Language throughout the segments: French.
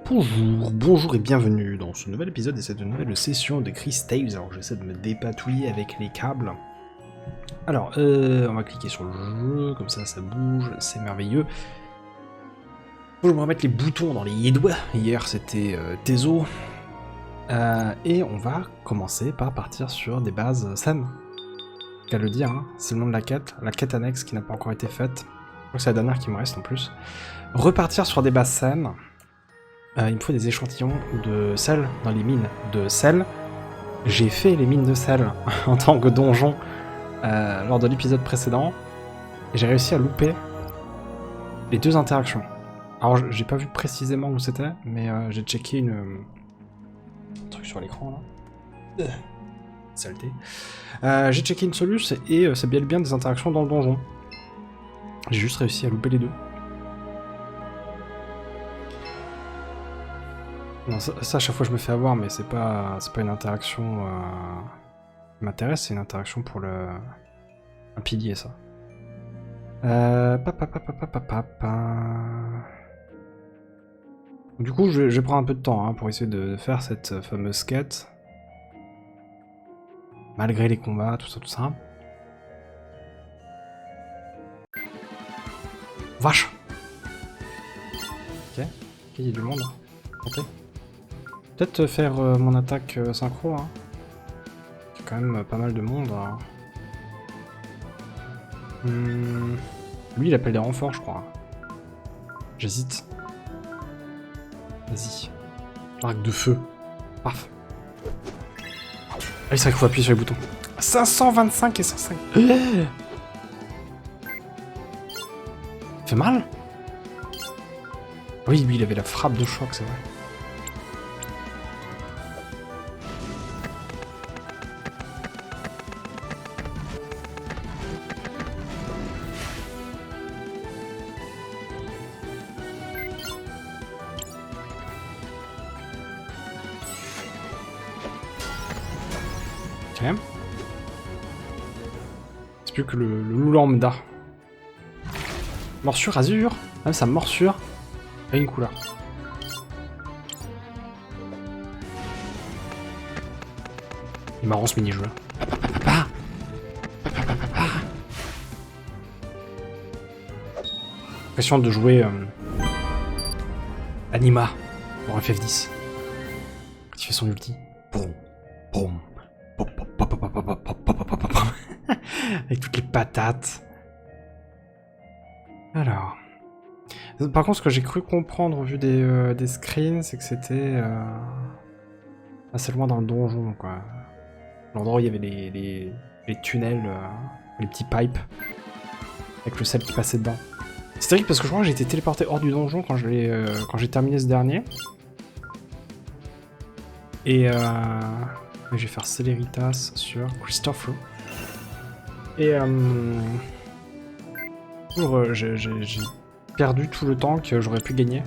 Bonjour et bienvenue dans ce nouvel épisode et cette nouvelle session de Cris Tales. Alors j'essaie de me dépatouiller avec les câbles. Alors, on va cliquer sur le jeu, comme ça bouge, c'est merveilleux. Faut que je me remette les boutons dans les doigts. Hier c'était Teso. Et on va commencer par partir sur des bases saines. Qu'à le dire, hein, c'est le nom de la quête annexe qui n'a pas encore été faite. Je crois que c'est la dernière qui me reste en plus. Repartir sur des bases saines. Il me faut des échantillons de sel dans les mines de sel. J'ai fait les mines de sel en tant que donjon lors de l'épisode précédent. Et j'ai réussi à louper les deux interactions. Alors j'ai pas vu précisément où c'était, mais j'ai checké un truc sur l'écran là. Saleté. J'ai checké une soluce et c'est bien des interactions dans le donjon. J'ai juste réussi à louper les deux. Non, ça à chaque fois je me fais avoir, mais c'est pas une interaction qui m'intéresse, c'est une interaction pour un pilier, ça. Du coup, je vais prendre un peu de temps hein, pour essayer de faire cette fameuse quête. Malgré les combats, tout ça. Vache! Ok, il y a du monde. Ok. Peut-être faire mon attaque synchro, hein. Il y a quand même pas mal de monde. Hein. Lui, il appelle des renforts, je crois. J'hésite. Vas-y. Arc de feu. Paf. Ah oui, c'est vrai qu'il faut appuyer sur les boutons. 525 et 105. Fait mal? Oui, lui, il avait la frappe de choc, c'est vrai. C'est plus que le loup lambda. Morsure azur. Même sa morsure a une couleur. Il est marrant ce mini-jeu là. L'impression de jouer Anima dans FF10. Quand il fait son ulti. Boum, boum. Avec toutes les patates. Alors. Par contre, ce que j'ai cru comprendre au vu des screens, c'est que c'était assez loin dans le donjon, quoi. L'endroit où il y avait les tunnels, les petits pipes, avec le sel qui passait dedans. C'est terrible parce que je crois que j'ai été téléporté hors du donjon quand j'ai terminé ce dernier. Et je vais faire Céléritas sur Christopher. Et j'ai perdu tout le temps que j'aurais pu gagner.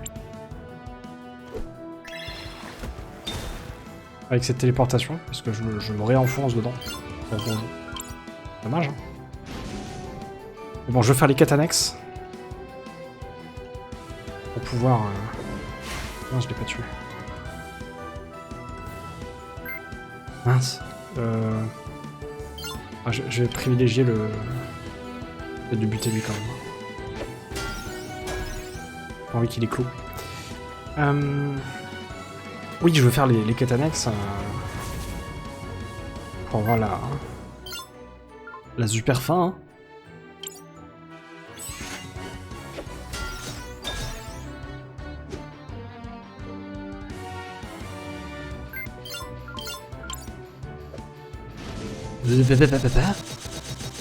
Avec cette téléportation, parce que je me réenfonce dedans. Dommage, hein. Mais bon, je vais faire les quêtes annexes. Pour pouvoir... Non, je l'ai pas tué. Mince. Ah, je vais privilégier le fait de buter lui quand même. Pas envie qu'il est clos. Oui, je veux faire les quêtes annexes pour avoir la super fin. Hein.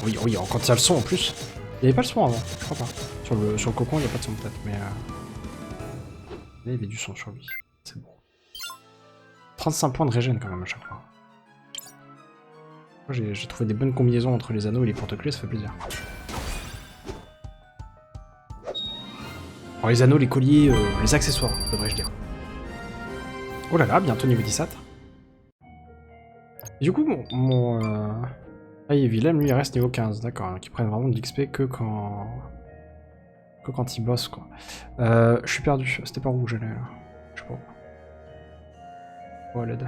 Oui, quand il y a le son en plus. Il n'y avait pas le son avant, je crois pas. Sur le cocon, il n'y a pas de son peut-être, mais là, il y avait du son sur lui. C'est bon. 35 points de régène quand même à chaque fois. J'ai trouvé des bonnes combinaisons entre les anneaux et les porte-clés, ça fait plaisir. Alors les anneaux, les colliers, les accessoires, devrais-je dire. Oh là là, bientôt niveau 17. Du coup, Ah, et Willem, lui, il reste niveau 15, d'accord, hein, qui prennent vraiment de l'XP que quand il bosse, quoi. Je suis perdu, c'était par où j'allais, là. Je sais pas. Oh l'aide.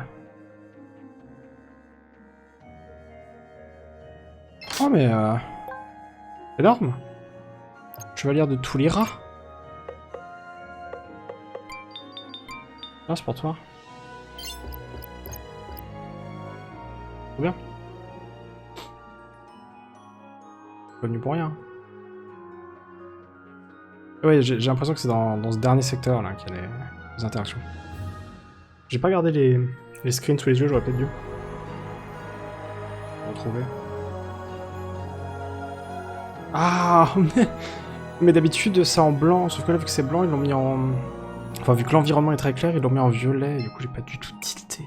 Oh mais énorme. Chevalière de Tulira. Ah c'est pour toi. Trop bien. Connu pour rien. Ouais, j'ai l'impression que c'est dans ce dernier secteur là qu'il y a les interactions. J'ai pas gardé les screens sous les yeux, j'aurais peut-être dû. Retrouver. Ah mais d'habitude c'est en blanc, sauf que là vu que c'est blanc ils l'ont mis en... Enfin vu que l'environnement est très clair, ils l'ont mis en violet, du coup j'ai pas du tout tilté.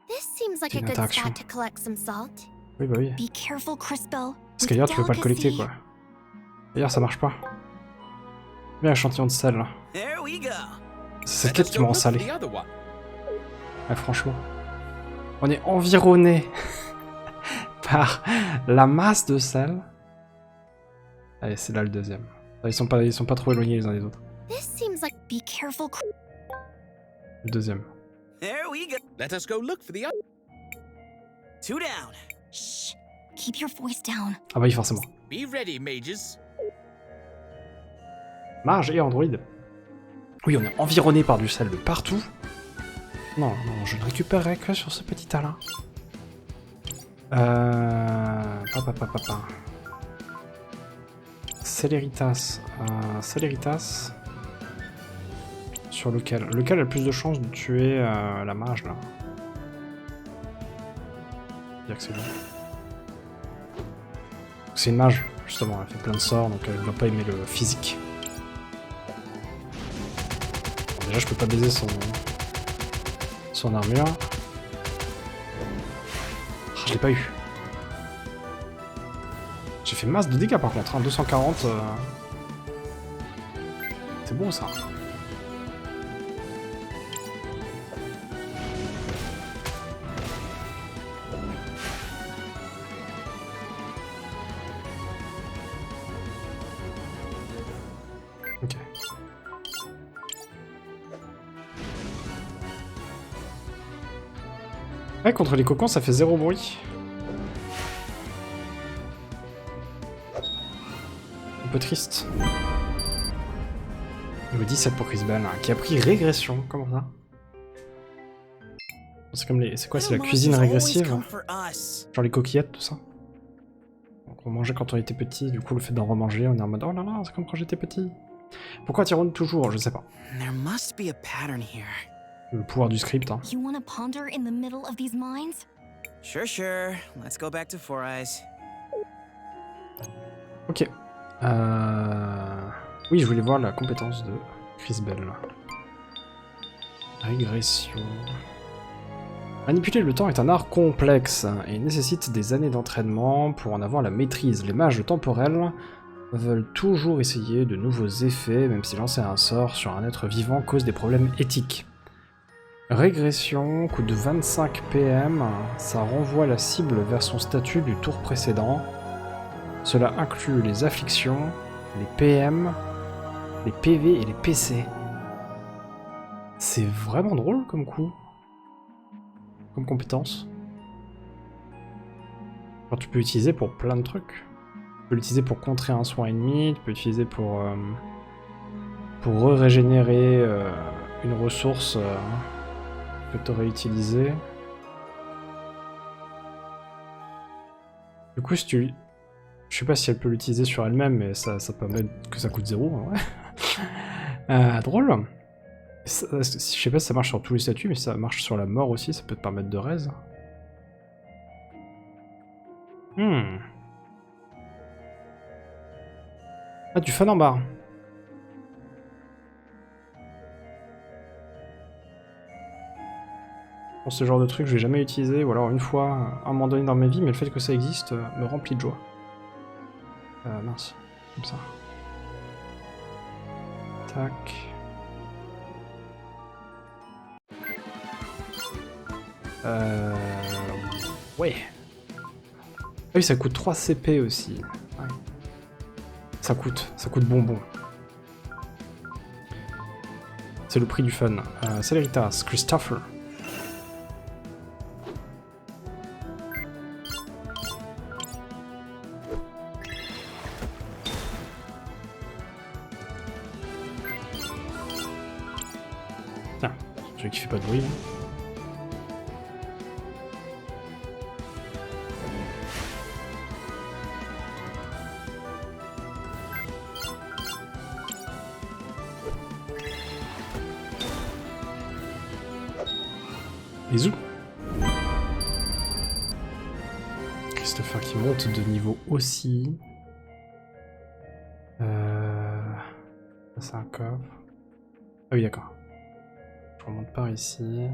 C'est une interaction. Oui bah oui. Parce qu'ailleurs tu peux pas le collecter quoi. D'ailleurs ça marche pas. Bien échantillon de sel là. C'est cette quête qui m'a ensalé. Ouais, franchement. On est environné par la masse de sel. Allez, c'est là le deuxième. Ils sont pas trop éloignés les uns des autres. Le deuxième. Ah bah oui, forcément. Mage et Android. Oui, on est environné par du sel de partout. Non, non, je ne récupérerai que sur ce petit tas là. Céléritas. Céléritas. Sur lequel a le plus de chances de tuer la mage là. Dire que c'est lui. C'est une mage, justement, elle fait plein de sorts, donc elle ne doit pas aimer le physique. Bon, déjà je peux pas baiser son armure. Ah, je l'ai pas eu. J'ai fait masse de dégâts par contre, hein, 240. C'est bon ça. Ok. Ouais, contre les cocons ça fait 0 bruit. Un peu triste. Niveau 17 pour Cris Tales, qui a pris régression, comment ça? C'est comme les... C'est quoi, c'est la cuisine régressive? Genre les coquillettes, tout ça? Donc on mangeait quand on était petit, du coup le fait d'en remanger, on est en mode oh là là, c'est comme quand j'étais petit. Pourquoi Tyrone toujours? Je sais pas. Le pouvoir du script, hein. Ok. Oui, je voulais voir la compétence de Cris Tales. Régression. Manipuler le temps est un art complexe et nécessite des années d'entraînement pour en avoir la maîtrise. Les mages temporels veulent toujours essayer de nouveaux effets, même si lancer un sort sur un être vivant cause des problèmes éthiques. Régression, coût de 25 PM, ça renvoie la cible vers son statut du tour précédent. Cela inclut les afflictions, les PM, les PV et les PC. C'est vraiment drôle comme coup. Comme compétence. Alors, tu peux l'utiliser pour plein de trucs. Tu peux l'utiliser pour contrer un soin ennemi, tu peux l'utiliser pour régénérer une ressource que tu aurais utilisée. Du coup, si tu... Je sais pas si elle peut l'utiliser sur elle-même, mais ça permet que ça coûte 0, en vrai. Drôle. Je sais pas si ça marche sur tous les statuts, mais ça marche sur la mort aussi, ça peut te permettre de raise. Ah, du fan en barre. Pour ce genre de truc, je vais jamais utiliser, ou alors une fois, à un moment donné dans ma vie, mais le fait que ça existe me remplit de joie. Mince, comme ça. Tac. Ouais. Ah oui, ça coûte 3 CP aussi. Ouais. Ça coûte bonbon. C'est le prix du fun. Céléritas, Christopher. Tiens, celui qui fait pas de bruit. Bisous. Christopher qui monte de niveau aussi. Ça c'est un coffre. Ah oui d'accord. Je remonte par ici.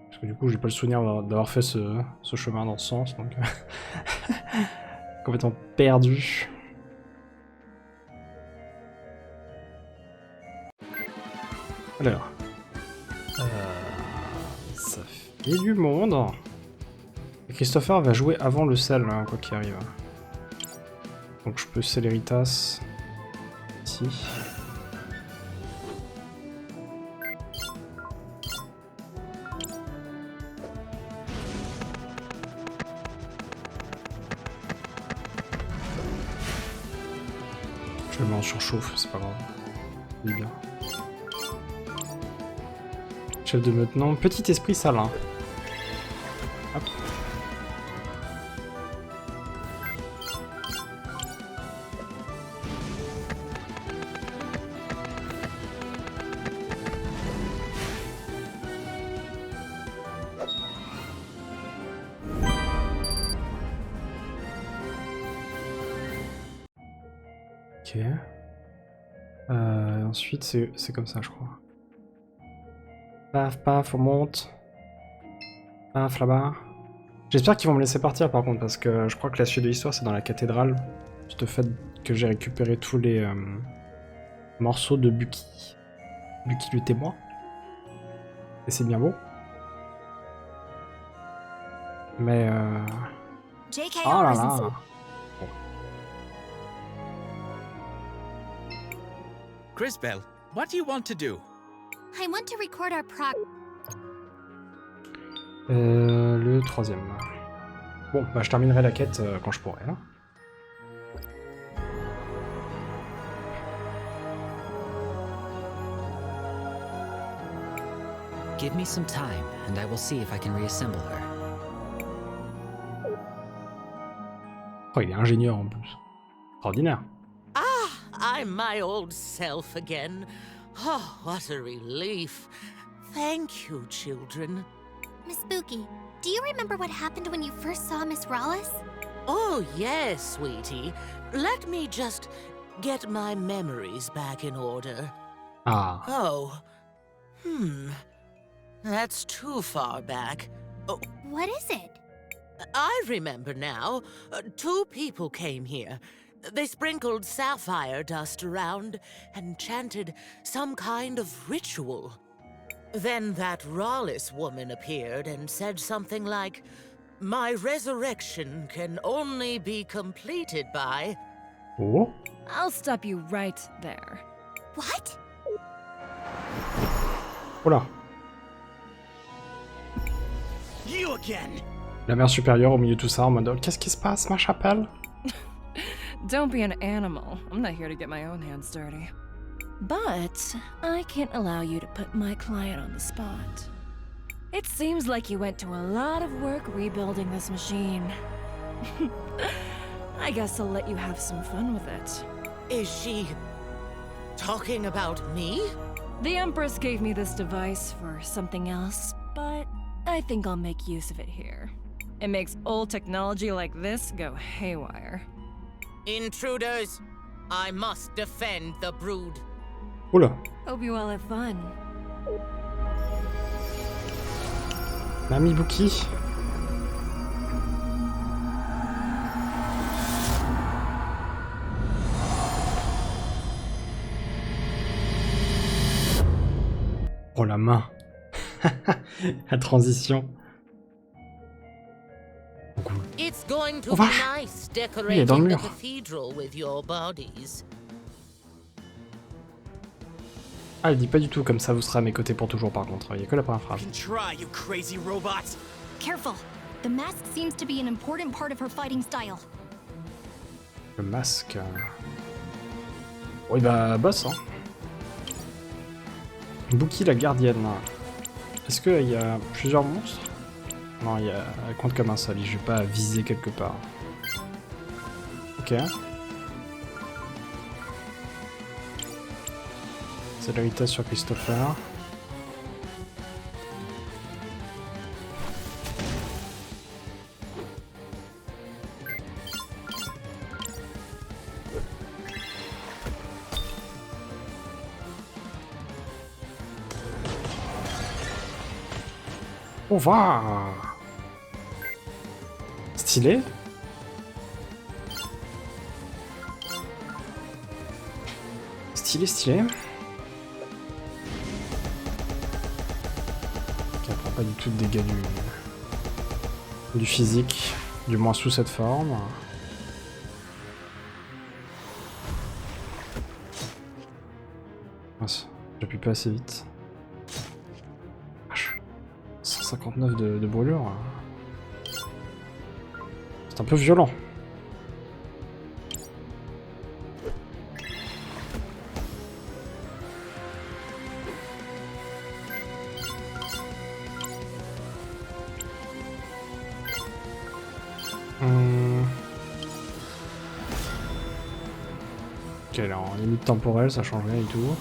Parce que du coup j'ai pas le souvenir d'avoir fait ce chemin dans ce sens, donc complètement perdu. Alors. Ça fait du monde. Et Christopher va jouer avant le sel, hein, quoi qu'il arrive. Donc je peux Céléritas ici. Je le mets en surchauffe, c'est pas grave. Il est bien. Chef de maintenant, petit esprit salin. Hop. Ok. Ensuite, c'est comme ça, je crois. Paf, paf, on monte. Paf, là-bas. J'espère qu'ils vont me laisser partir, par contre, parce que je crois que la suite de l'histoire, c'est dans la cathédrale. Juste le fait que j'ai récupéré tous les morceaux de Buki. Buki le témoin. Et c'est bien beau. Mais oh là là. Bon. Cris, what do you want to do? I want to record our Le troisième. Bon, bah je terminerai la quête quand je pourrai, là. Give me some time, and I will see if I can reassemble her. Oh, il est ingénieur en plus. Extraordinaire. I'm my old self again. Oh, what a relief. Thank you, children. Miss Buki, do you remember what happened when you first saw Miss Rhallus? Oh, yes, sweetie. Let me just get my memories back in order. Ah. Oh. That's too far back. Oh, What is it? I remember now. Two people came here. They sprinkled sapphire dust around and chanted some kind of ritual. Then that Rhallus woman appeared and said something like, "My resurrection can only be completed by..." Oh. I'll stop you right there. What? Oh là. You again! La mère supérieure au milieu de tout ça en mode oh, qu'est-ce qui se passe, ma chapelle? Don't be an animal. I'm not here to get my own hands dirty. But I can't allow you to put my client on the spot. It seems like you went to a lot of work rebuilding this machine. I guess I'll let you have some fun with it. Is she talking about me? The Empress gave me this device for something else, but I think I'll make use of it here. It makes old technology like this go haywire. Intruders! I must defend the brood. Oula. Hope you all have fun. Mamie Buki. Oh la main. La transition. It's going to Oh, be vache. nice Il est dans le decorating the mur. cathedral with your bodies. Ah, elle dit pas du tout comme ça, vous serez à mes côtés pour toujours par contre. Il y a que la première phrase. You can try, you crazy robots. Careful. The mask seems to be an important part of her fighting style. Le masque. Oui, bah, boss, hein. Buki, la gardienne. Est-ce qu'il y a plusieurs monstres? Non, elle compte comme un seul. Je vais pas viser quelque part. Ok. C'est l'héritage sur Christopher. On va. Stylé. Stylé. Ok, elle prend pas du tout de dégâts du physique, du moins sous cette forme. Mince, j'appuie pas assez vite. 159 de brûlure. C'est un peu violent. Ok, là en limite temporelle, ça change rien du tout.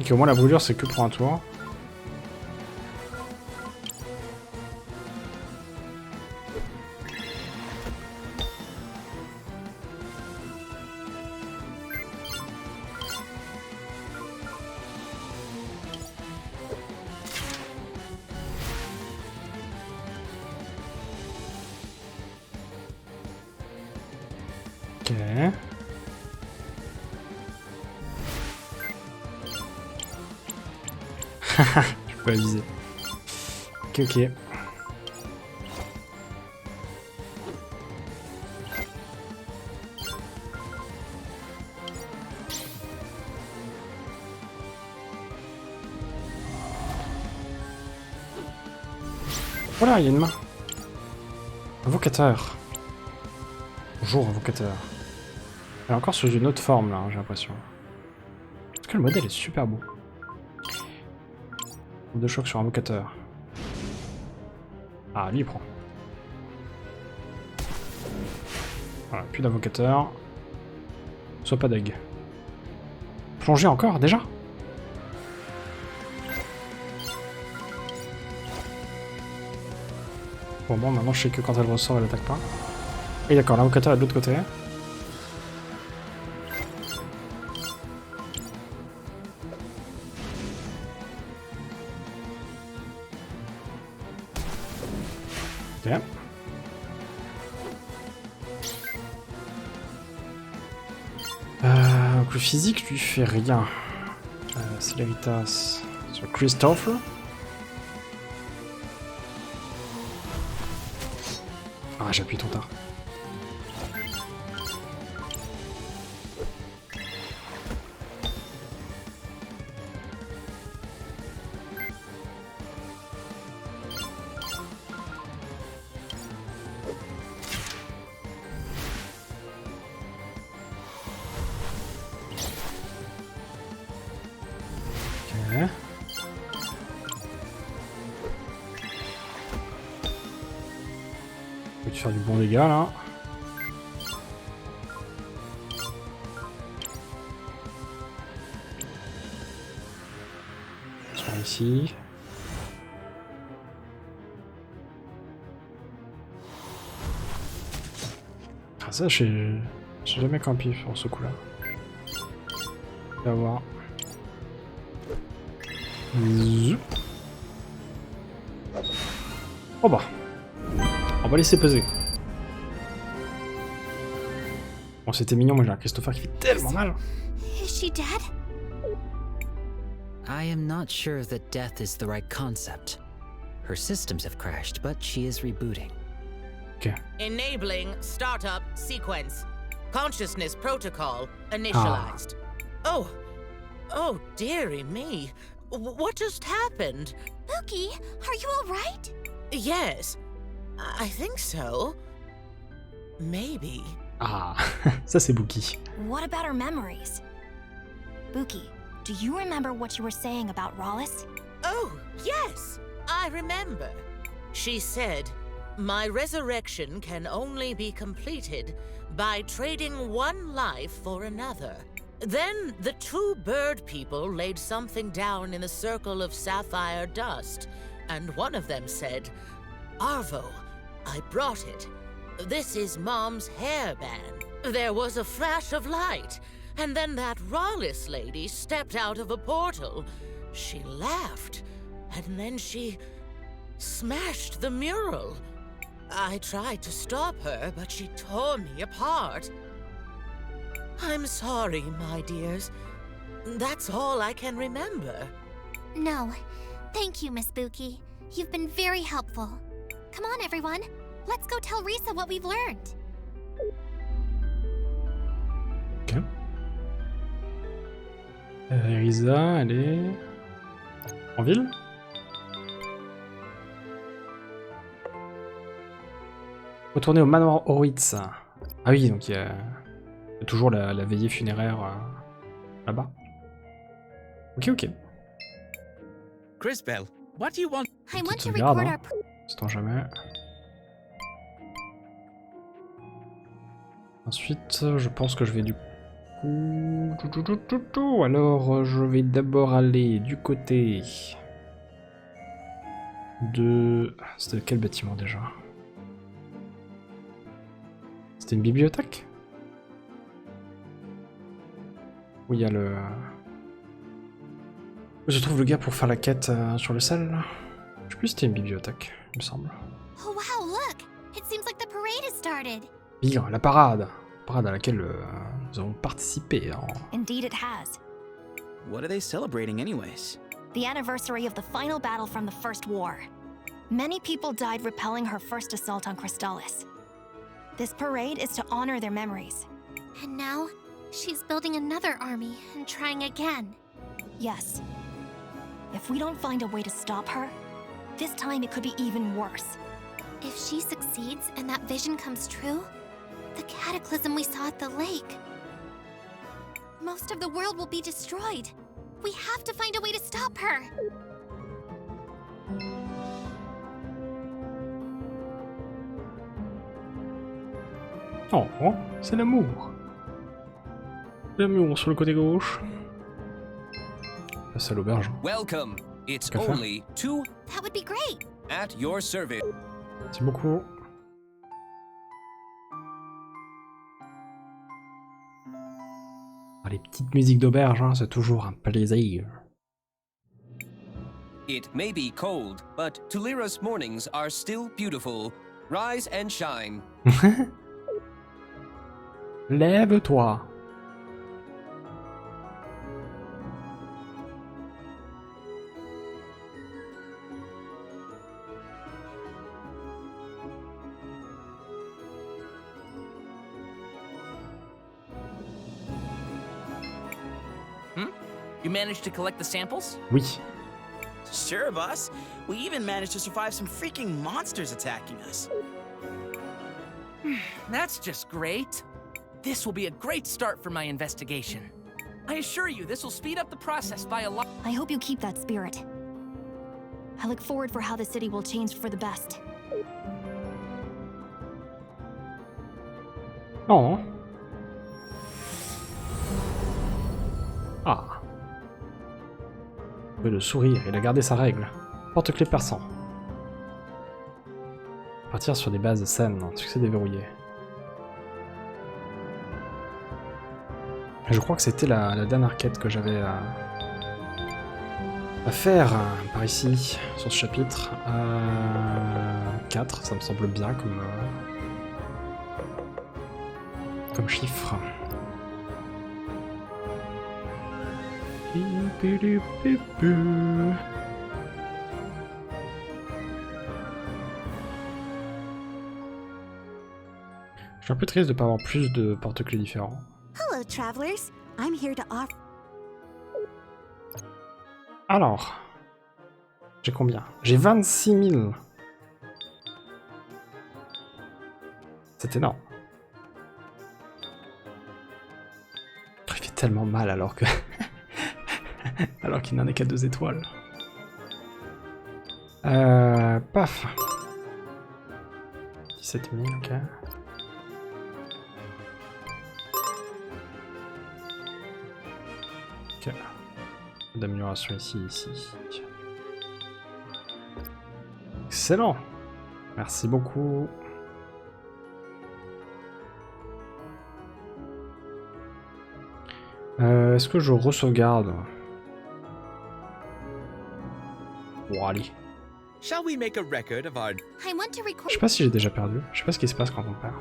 Et au moins la brûlure c'est que pour un tour. Ok. Je peux pas viser. Ok. Voilà, il y a une main. Invocateur. Bonjour, invocateur. Elle est encore sous une autre forme là, j'ai l'impression. Parce que le modèle est super beau. De choc sur invocateur. Ah, lui il prend. Voilà, plus d'invocateur. Soit pas d'egg. Plonger encore, déjà? Bon, maintenant je sais que quand elle ressort, elle attaque pas. Et d'accord, l'invocateur est de l'autre côté. Ok. Donc le physique lui fait rien. Céléritas sur Christopher. Ah, j'appuie trop tard. Peux-tu faire du bon dégât là? Sur ici. Ah ça j'ai jamais campé pour ce coup là. On va voir. Zoup. Oh bah. On va laisser peser. Bon, c'était mignon, moi j'ai un Christopher qui fait tellement mal. Is she dead? I am not sure that death is the right concept. Her systems have crashed, but she is rebooting. Ok. Enabling startup sequence. Consciousness protocol initialized. Oh, dearie me. What just happened? Buki, are you alright? Yes, I think so. Maybe. Ah, ça c'est Buki. What about her memories? Buki, do you remember what you were saying about Rhallus? Oh, yes, I remember. She said, my resurrection can only be completed by trading one life for another. Then the two bird people laid something down in the circle of sapphire dust, and one of them said, Arvo, I brought it. This is Mom's hairband. There was a flash of light, and then that Rhallus lady stepped out of a portal. She laughed, and then she smashed the mural. I tried to stop her, but she tore me apart. I'm sorry, my dears. That's all I can remember. No. Thank you, Miss Buki. You've been very helpful. Come on, everyone. Let's go tell Risa what we've learned. Ok. Risa, elle est... en ville? Retourner au manoir Oroitz. Ah oui, donc il y a toujours la veillée funéraire là-bas. Ok. Cris, what do you want? I want to Sauvegarde, record hein. our... Sait-on jamais. Ensuite, je pense que je vais du coup... Alors, je vais d'abord aller du côté de... C'était quel bâtiment déjà? C'était une bibliothèque? Où il y a le... Je trouve le gars pour faire la quête sur le sel. Je sais plus si c'était une bibliothèque, il me semble. Oh wow, look! It seems like the parade has started. Bien, la parade. Parade à laquelle nous avons participé. Hein. Indeed it has. What are they celebrating anyways? The anniversary of the final battle from the First War. Many people died repelling her first assault on Crystallis. This parade is to honor their memories. And now, she's building another army and trying again. Yes. If we don't find a way to stop her, this time it could be even worse. If she succeeds and that vision comes true, the cataclysm we saw at the lake, most of the world will be destroyed. We have to find a way to stop her. Oh, c'est l'amour. L'amour sur le côté gauche. Passe à l'auberge. Welcome. It's Café. only 2 That would be great. at your service. Merci beaucoup. Ah, les petites musiques d'auberge, hein, c'est toujours un plaisir. It may be cold, but Tulira's mornings are still beautiful. Rise and shine. Lève-toi. You managed to collect the samples? Oui. Sure, boss. We even managed to survive some freaking monsters attacking us. That's just great. This will be a great start for my investigation. I assure you, this will speed up the process by a lot. I hope you keep that spirit. I look forward for how the city will change for the best. Oh. Ah. Le sourire, il a gardé sa règle. Porte-clés perçant. Partir sur des bases saines, succès déverrouillé. Je crois que c'était la dernière quête que j'avais à faire par ici, sur ce chapitre. 4, ça me semble bien comme chiffre. Je suis un peu triste de pas avoir plus de porte-clés différents. Hello, travelers. I'm here to offer. Alors, j'ai combien? J'ai 26 000. C'est énorme. Il fait tellement mal alors que... alors qu'il n'en est qu'à 2 étoiles. Paf. 17 000, ok. Ok. D'amélioration ici, ici. Excellent. Merci beaucoup. Est-ce que je re-sauvegarde? Bon, allez. Shall we make a record of our... I want to record. Je sais pas si j'ai déjà perdu. Je sais pas ce qui se passe quand on perd.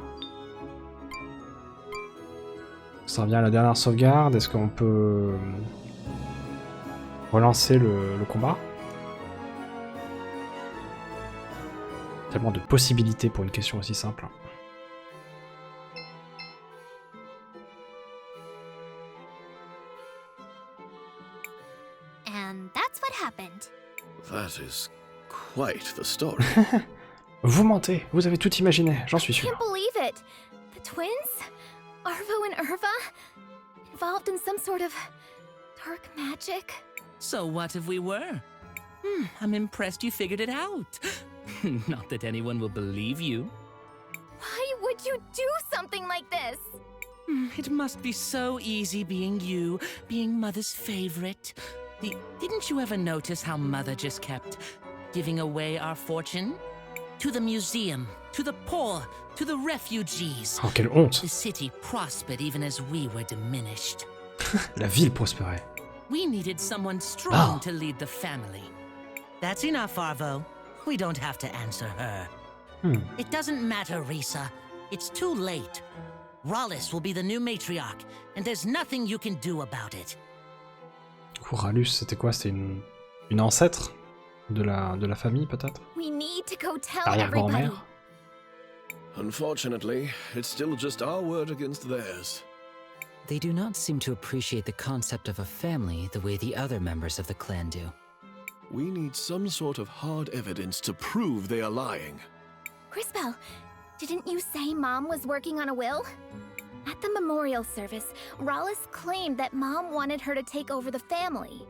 Ça revient à la dernière sauvegarde. Est-ce qu'on peut relancer le combat? Tellement de possibilités pour une question aussi simple. And that's what happened. That is quite the story. Vous mentez, vous avez tout imaginé, j'en suis I sûr. can't believe it. The twins? Arvo and Irva? Involved in some sort of dark magic? So what if we were? I'm impressed you figured it out. Not that anyone will believe you. Why would you do something like this? It must be so easy being you, being Mother's favorite. Didn't you ever notice how Mother just kept giving away our fortune? To the museum, to the poor, to the refugees. Oh, quelle honte! The city prospered even as we were diminished. La ville prospérait. We needed someone strong Oh. to lead the family. That's enough, Arvo. We don't have to answer her. It doesn't matter, Risa. It's too late. Rhallus will be the new matriarch, and there's nothing you can do about it. Du coup, Rhallus, c'était quoi? C'était une ancêtre de la famille, peut-être? We need to go tell everybody. Arrière-grand-mère? Unfortunately, it's still just our word against theirs. They do not seem to appreciate the concept of a family the way the other members of the clan do. We need some sort of hard evidence to prove they are lying. Crispell, didn't you say Mom was working on a will? At the memorial service, Rhallus claimed that Mom wanted her to take over the family.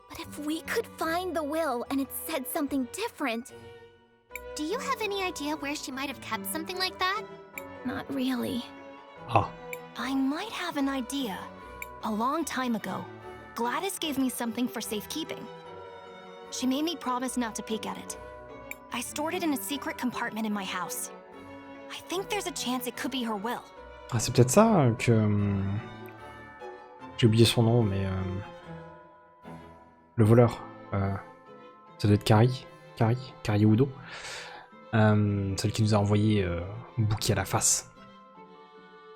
But if we could find the will and it said something different... Do you have any idea where she might have kept something like that? Not really. Ah. I might have an idea. A long time ago, Gladys gave me something for safekeeping. She made me promise not to peek at it. I stored it in a secret compartment in my house. I think there's a chance it could be her will. Ah, c'est peut-être ça que... J'ai oublié son nom, mais... Le voleur. Ça doit être Kari Udo. Celle qui nous a envoyé Buki à la face.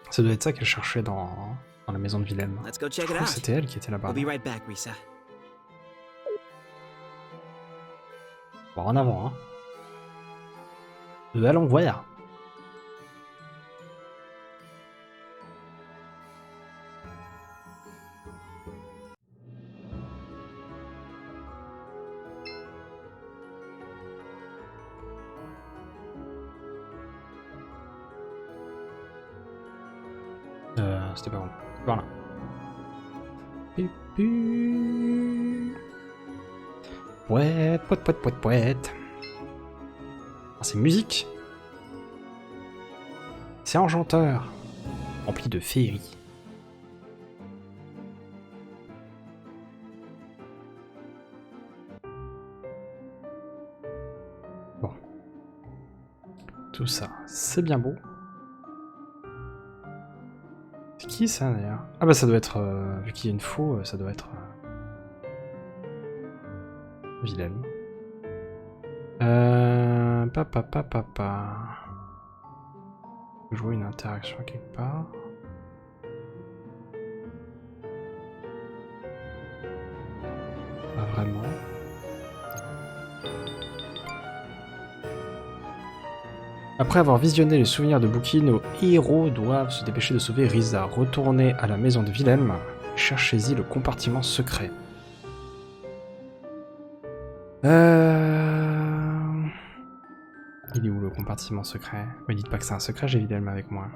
Ça doit être ça qu'elle cherchait dans la maison de Willem. Let's go Je check it crois que out. c'était elle qui était là-bas. We'll be right back, Risa. Bon, en avant, hein. Allons voir. C'était pas bon. Voilà. Poète. Ah, c'est musique. C'est enchanteur. Rempli de féerie. Bon. Tout ça, c'est bien beau. C'est qui ça d'ailleurs? Ah bah ça doit être, vu qu'il y a une faux, ça doit être Willem. Jouer une interaction quelque part. Pas vraiment. Après avoir visionné les souvenirs de Buki, nos héros doivent se dépêcher de sauver Risa. Retournez à la maison de Wilhelm, cherchez-y le compartiment secret. Il est où le compartiment secret? Me dites pas que c'est un secret, j'ai Wilhelm avec moi.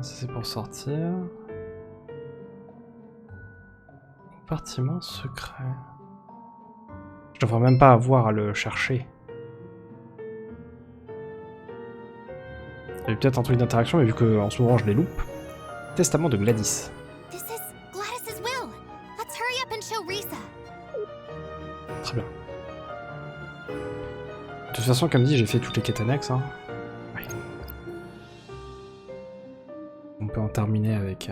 Ça c'est pour sortir. Compartiment secret. Je devrais même pas avoir à le chercher. Il y a peut-être un truc d'interaction, mais vu qu'en ce moment je les loupe. Testament de Gladys. This is Gladys's will. Let's hurry up and show Risa. Très bien. De toute façon, comme dit, j'ai fait toutes les quêtes annexes. Hein. Ouais. On peut en terminer avec...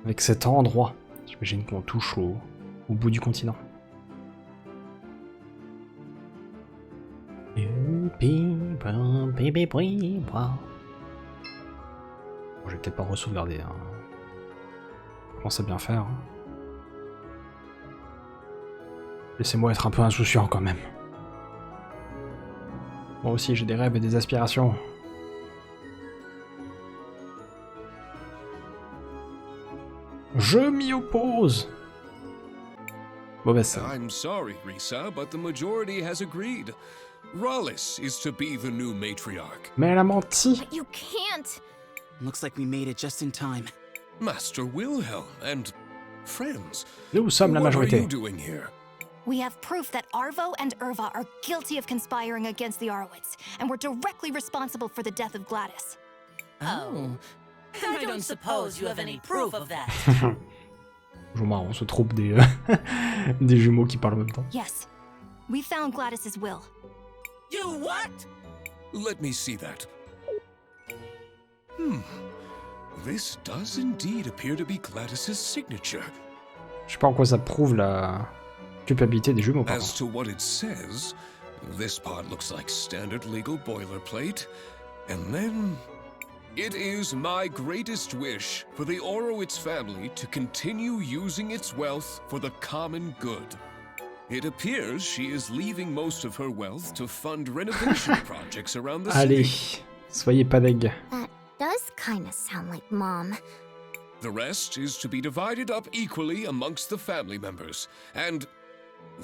avec cet endroit. J'imagine qu'on touche au bout du continent. Bon, j'ai peut-être pas re-sauvegarder. Hein. Je commence à bien faire. Hein. Laissez-moi être un peu insouciant quand même. Moi aussi j'ai des rêves et des aspirations. Je m'y oppose. Mauvaise. I'm sorry, Risa, but the majority has agreed. Rhallus is to be the new matriarch. Mais elle a menti. But you can't. Looks like we made it just in time. Master Wilhelm and friends. Nous sommes la majorité. What are you doing here? We have proof that Arvo and Irva are guilty of conspiring against the Oroitz, and were directly responsible for the death of Gladys. Oh. I don't suppose you have any proof of that. Toujours marrant, on se trompe des, des jumeaux qui parlent en même temps. Yes. We found Gladys's will. You what? Let me see that. This does indeed appear to be Gladys's signature. Je sais pas en quoi ça prouve la culpabilité des jumeaux, par As contre. to what it says, this part looks like standard legal boilerplate, and then... It is my greatest wish for the Oroitz family to continue using its wealth for the common good. It appears she is leaving most of her wealth to fund renovation projects around the Allez, city. soyez pas deg. That does kind of sound like Mom. The rest is to be divided up equally amongst the family members. And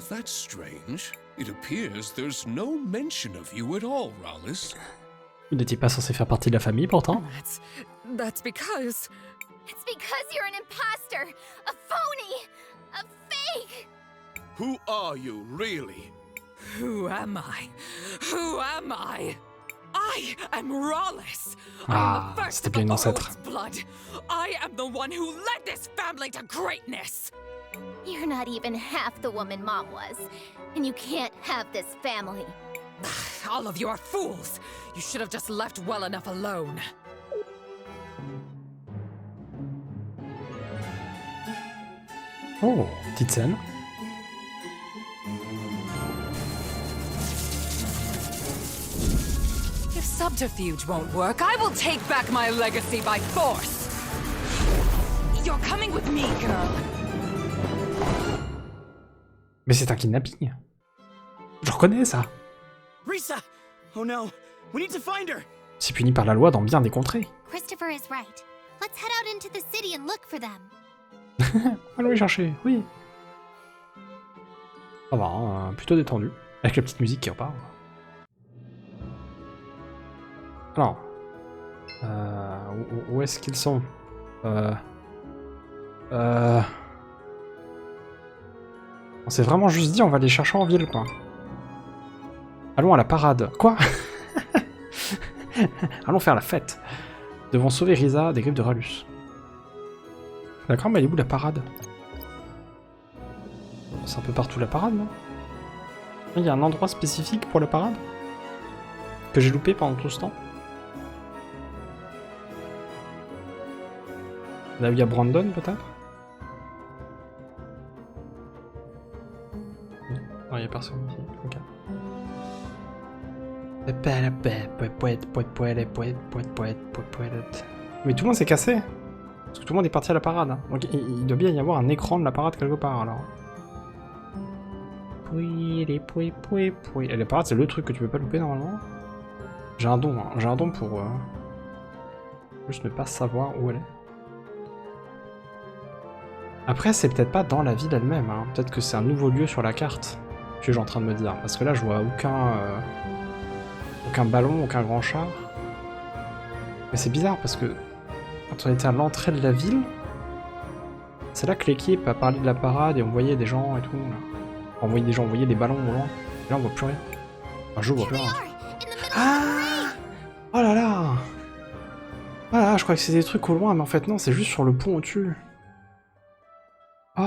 that's strange. It appears there's no mention of you at all, Rhallus. Vous n'étiez pas censé faire partie de la famille, pourtant. That's because... It's because you're an imposter, a phony, a fake. Who are you, really? Who am I? Who am I? I am Rhallus. Ah, I'm the first c'était bien une of ancêtre. Oroitz blood. I am the one who led this family to greatness. You're not even half the woman Mom was, and you can't have this family. All of you are fools. You should have just left well enough alone. Oh, petite scène. If subterfuge won't work, I will take back my legacy by force. You're coming with me, girl. Mais c'est un kidnapping. Je reconnais ça. Risa! Oh no, we need to find her! C'est puni par la loi dans bien des contrées. Christopher is right. Let's head out into the city and look for them. Allons les chercher, oui. Ça va, hein, plutôt détendu. Avec la petite musique qui repart. Alors. Où est-ce qu'ils sont? On s'est vraiment juste dit on va les chercher en ville, quoi. Allons à la parade. Quoi? Allons faire la fête. Devons sauver Risa des griffes de Rhallus. D'accord, mais elle est où la parade? C'est un peu partout la parade, non? Il y a un endroit spécifique pour la parade? Que j'ai loupé pendant tout ce temps? Là où il y a Brandon, peut-être? Non, il n'y a personne ici. Ok. Mais tout le monde s'est cassé. Parce que tout le monde est parti à la parade. Hein. Donc il doit bien y avoir un écran de la parade quelque part alors. Et la parade c'est le truc que tu peux pas louper normalement. J'ai un don, hein. J'ai un don pour juste ne pas savoir où elle est. Après c'est peut-être pas dans la ville elle-même, hein. Peut-être que c'est un nouveau lieu sur la carte. Que j'ai en train de me dire. Parce que là je vois aucun ballon, aucun grand char. Mais c'est bizarre parce que quand on était à l'entrée de la ville, c'est là que l'équipe a parlé de la parade et on voyait des gens et tout. Là. On voyait des gens, on voyait des ballons au loin. Et là on voit plus rien. Enfin je vois plus rien. Ah! Oh là là! Voilà, je crois que c'est des trucs au loin, mais en fait non, c'est juste sur le pont au-dessus. Oh!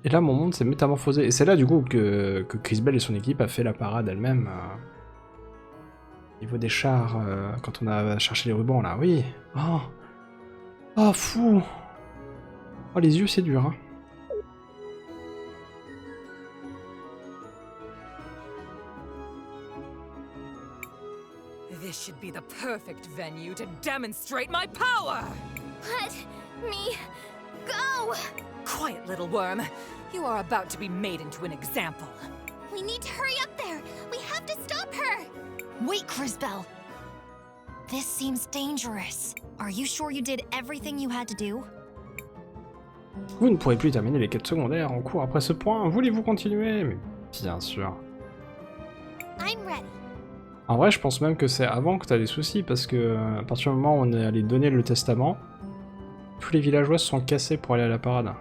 Et là mon monde s'est métamorphosé. Et c'est là du coup que Cris Bell et son équipe a fait la parade elle-même. Au niveau des chars, quand on a cherché les rubans là, oui. Oh, oh fou. Oh les yeux c'est dur hein. This should be the perfect venue to demonstrate my power! Let me go! Quiet, little worm. You are about to be made into an example. We need to hurry up there! We have to stop her! Wait, Cris Bell. This seems dangerous. Are you sure you did everything you had to do? Vous ne pourrez plus terminer les quêtes secondaires en cours après ce point. Voulez-vous continuer? Mais bien sûr. I'm ready. En vrai, je pense même que c'est avant que t'as les soucis, parce que à partir du moment où on est allé donner le testament, tous les villageois se sont cassés pour aller à la parade.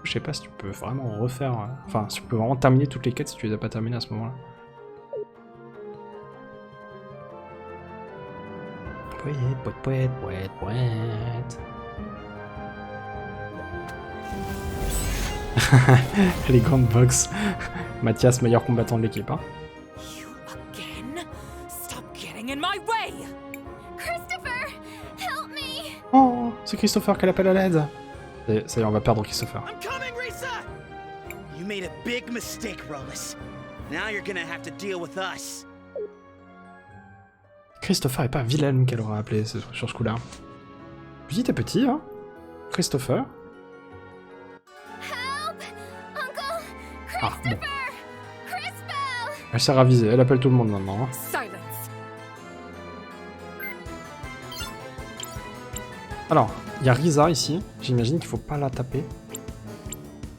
Je sais pas si tu peux vraiment refaire... Enfin, si tu peux vraiment terminer toutes les quêtes si tu les as pas terminées à ce moment-là. Les grandes box. Mathias, meilleur combattant de l'équipe, hein. In my way. Christopher, help me. Oh, c'est Christopher qui l'appelle à l'aide. Ça y est, on va perdre Christopher. I'm coming, Risa. You made a big mistake, Rhallus. Now you're gonna have to deal with us. Christopher et pas Wilhelm qu'elle aura appelé sur ce coup-là. Petit à petit, hein. Christopher. Help, Uncle Ah, Christopher. bon. Cris Bell. Elle s'est ravisée, elle appelle tout le monde maintenant. Hein. Silence. Alors, il y a Risa ici, j'imagine qu'il faut pas la taper.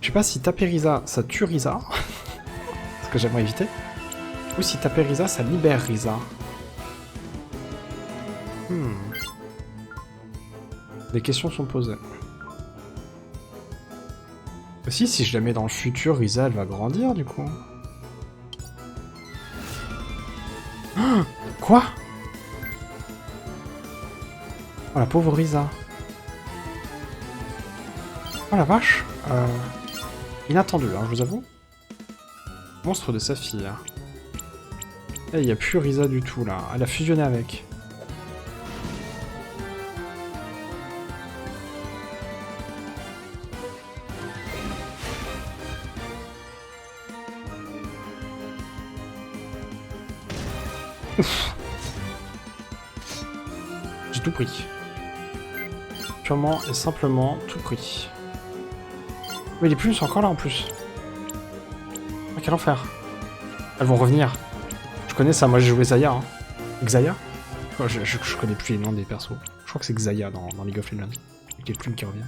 Je sais pas si taper Risa, ça tue Risa, ce que j'aimerais éviter, ou si taper Risa, ça libère Risa. Des questions sont posées. Aussi, si je la mets dans le futur, Risa, elle va grandir, du coup. Quoi? Oh la pauvre Risa. Oh la vache. Inattendu, hein, je vous avoue. Monstre de saphir. Eh, il n'y a plus Risa du tout là. Elle a fusionné avec. Ouf. J'ai tout pris. Purement et simplement tout pris. Mais les plumes sont encore là en plus. Oh, quel enfer. Elles vont revenir. Je connais ça, moi j'ai joué Xayah. Hein. Xayah oh, je connais plus les noms des persos. Je crois que c'est Xayah dans League of Legends. Avec les plumes qui reviennent.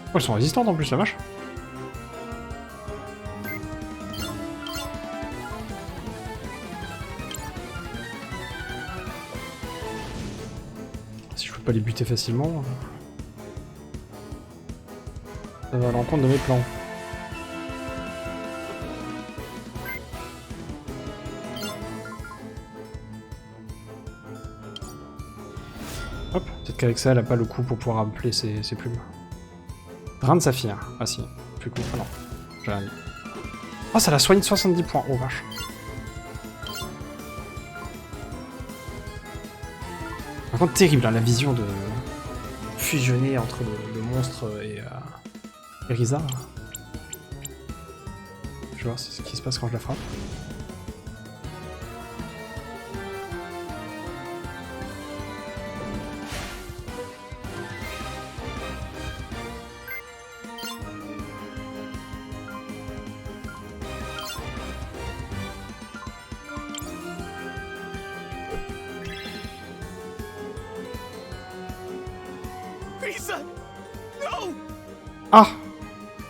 Oh, elles sont résistantes en plus, la vache. Pas les buter facilement. Ça va à l'encontre de mes plans. Hop, peut-être qu'avec ça elle a pas le coup pour pouvoir appeler ses plumes. Grain de saphir. Ah si, plus cool. Ah non, j'ai rien dit. Oh, ça l'a soigné de 70 points. Oh vache. Par contre, terrible, hein, la vision de fusionner entre le monstre et Risa. Je vais voir ce qui se passe quand je la frappe. Ah!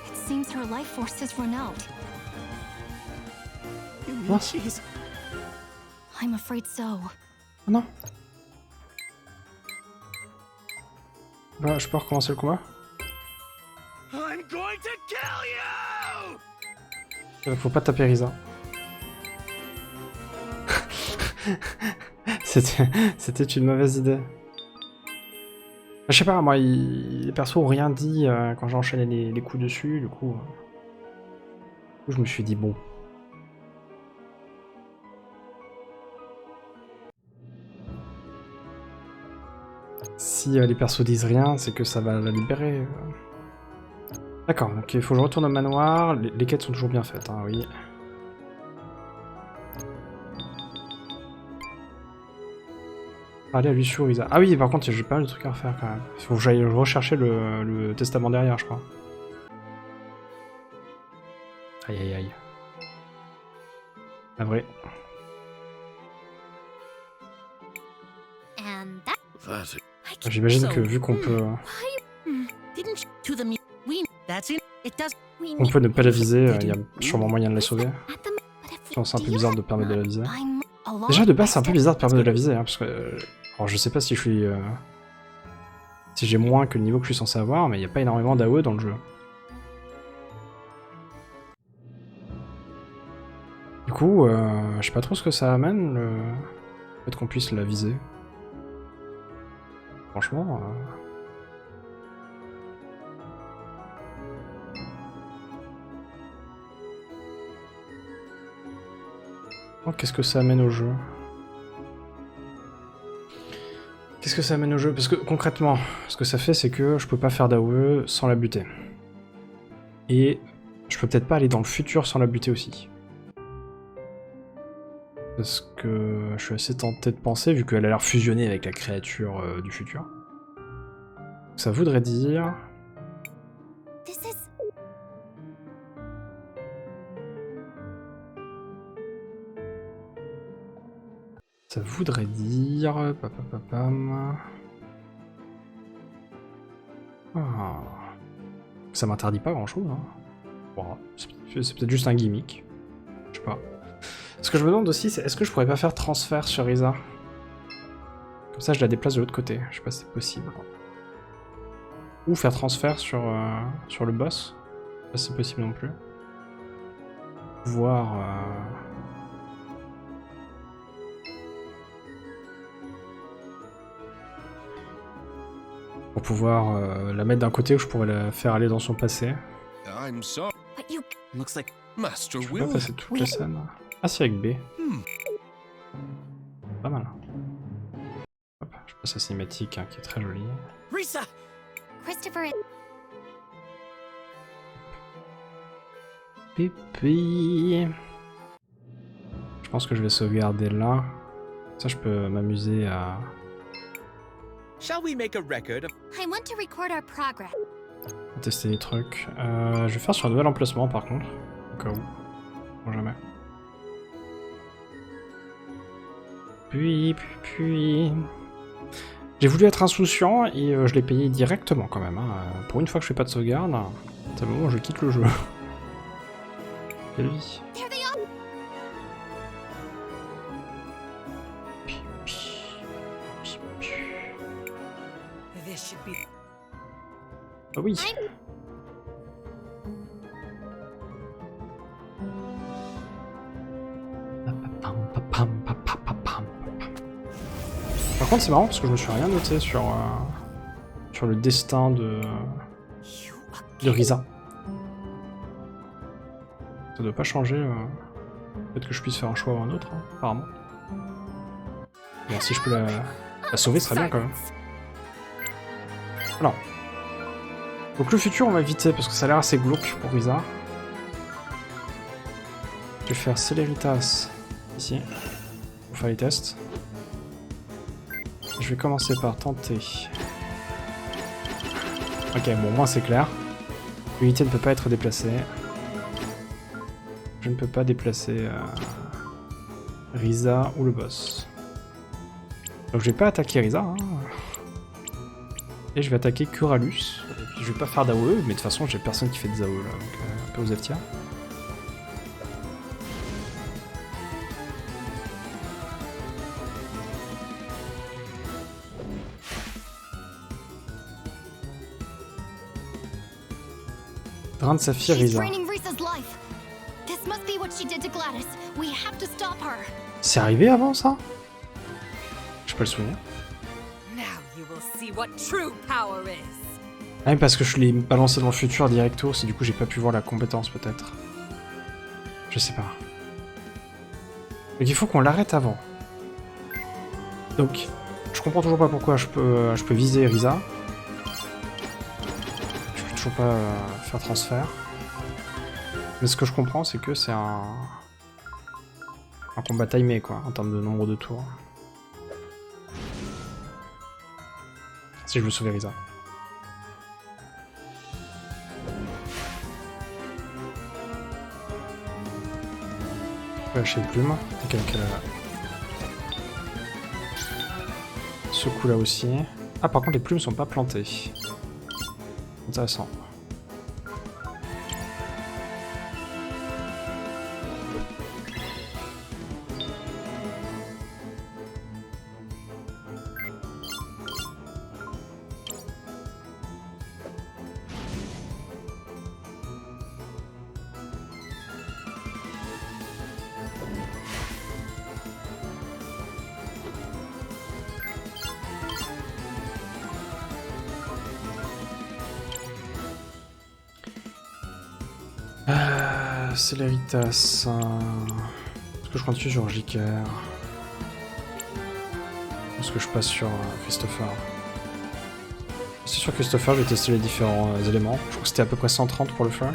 It seems her life force has run out. I'm afraid so. Oh non. Bah, je peux recommencer le combat? I'm going to kill you! Faut pas taper Risa. C'était une mauvaise idée. Je sais pas, moi, les persos ont rien dit quand j'ai enchaîné les coups dessus, du coup je me suis dit bon. Si les persos disent rien, c'est que ça va la libérer. D'accord, donc il faut que je retourne au manoir, les quêtes sont toujours bien faites, hein, oui. Allez à lui sur Isa. Ah oui, par contre, j'ai pas mal de trucs à refaire quand même. Il faut que j'aille rechercher le testament derrière, je crois. Aïe aïe aïe. Ah vrai. J'imagine que vu qu'on peut... On peut ne pas la viser, il y a sûrement moyen de la sauver. C'est un peu bizarre de permettre de la viser. Déjà de base c'est un peu bizarre de permettre de la viser, hein, parce que... Alors je sais pas si je suis... Si j'ai moins que le niveau que je suis censé avoir, mais il n'y a pas énormément d'AOE dans le jeu. Du coup, je sais pas trop ce que ça amène, le fait qu'on puisse la viser. Franchement... Oh, qu'est-ce que ça amène au jeu? Qu'est-ce que ça amène au jeu? Parce que concrètement, ce que ça fait, c'est que je peux pas faire d'AOE sans la buter. Et je peux peut-être pas aller dans le futur sans la buter aussi. Parce que je suis assez tenté de penser, vu qu'elle a l'air fusionnée avec la créature du futur. Ça voudrait dire... Ça voudrait dire... Ah. Ça m'interdit pas grand chose. Hein. Bon, c'est peut-être juste un gimmick. Je sais pas. Ce que je me demande aussi, c'est est-ce que je pourrais pas faire transfert sur Risa? Comme ça je la déplace de l'autre côté. Je sais pas si c'est possible. Ou faire transfert sur le boss. Je sais pas si c'est possible non plus. Voir... Pour pouvoir la mettre d'un côté où je pourrais la faire aller dans son passé. Je peux pas passer toutes les scènes. Ah si, avec B. Pas mal. Hop, je passe la cinématique hein, qui est très jolie. Risa! Christopher. Pipi. Je pense que je vais sauvegarder là. Ça je peux m'amuser à... Shall we make a record of... I want to record our progress. Tester des trucs. Je vais faire sur un nouvel emplacement par contre. Au cas où. Bon, jamais. Puis... J'ai voulu être insouciant et je l'ai payé directement quand même. Hein. Pour une fois que je fais pas de sauvegarde, c'est le moment où je quitte le jeu. Quelle vie. Ah oui. Par contre c'est marrant parce que je me suis rien noté sur le destin de Risa. Ça doit pas changer peut-être que je puisse faire un choix ou un autre, hein, apparemment. Bon, si je peux la sauver, ce serait bien quand même. Alors. Donc le futur on va éviter parce que ça a l'air assez glauque pour Risa. vais faire Céléritas ici, pour faire les tests. Je vais commencer par tenter. Ok, bon, au moins c'est clair. L'unité ne peut pas être déplacée. Je ne peux pas déplacer Risa ou le boss. Donc je vais pas attaquer Risa. Hein. Et je vais attaquer que Rhallus. Et puis je vais pas faire d'AOE, mais de toute façon j'ai personne qui fait des AOE là, donc un peu aux F-tiers. Drain de saphir Risa. C'est arrivé avant ça? Je peux le souvenir. Ah mais parce que je l'ai balancé dans le futur directo, c'est du coup j'ai pas pu voir la compétence peut-être. Je sais pas. Donc il faut qu'on l'arrête avant. Donc je comprends toujours pas pourquoi je peux viser Risa. Je peux toujours pas faire transfert. Mais ce que je comprends c'est que c'est un combat timé quoi, en termes de nombre de tours. Si je veux sauver Risa. Je vais lâcher les plumes. Ce coup là aussi. Ah par contre les plumes sont pas plantées. Intéressant. Céléritas. Est-ce que je continue sur JK? Est-ce que je passe sur Christopher? C'est sur Christopher, je vais tester les différents éléments. Je crois que c'était à peu près 130 pour le feu.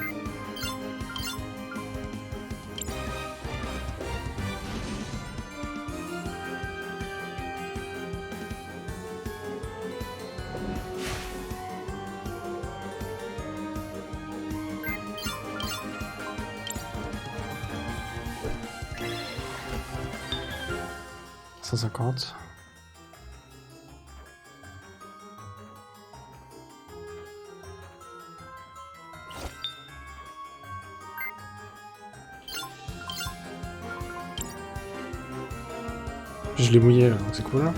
Je l'ai mouillé là, donc c'est cool.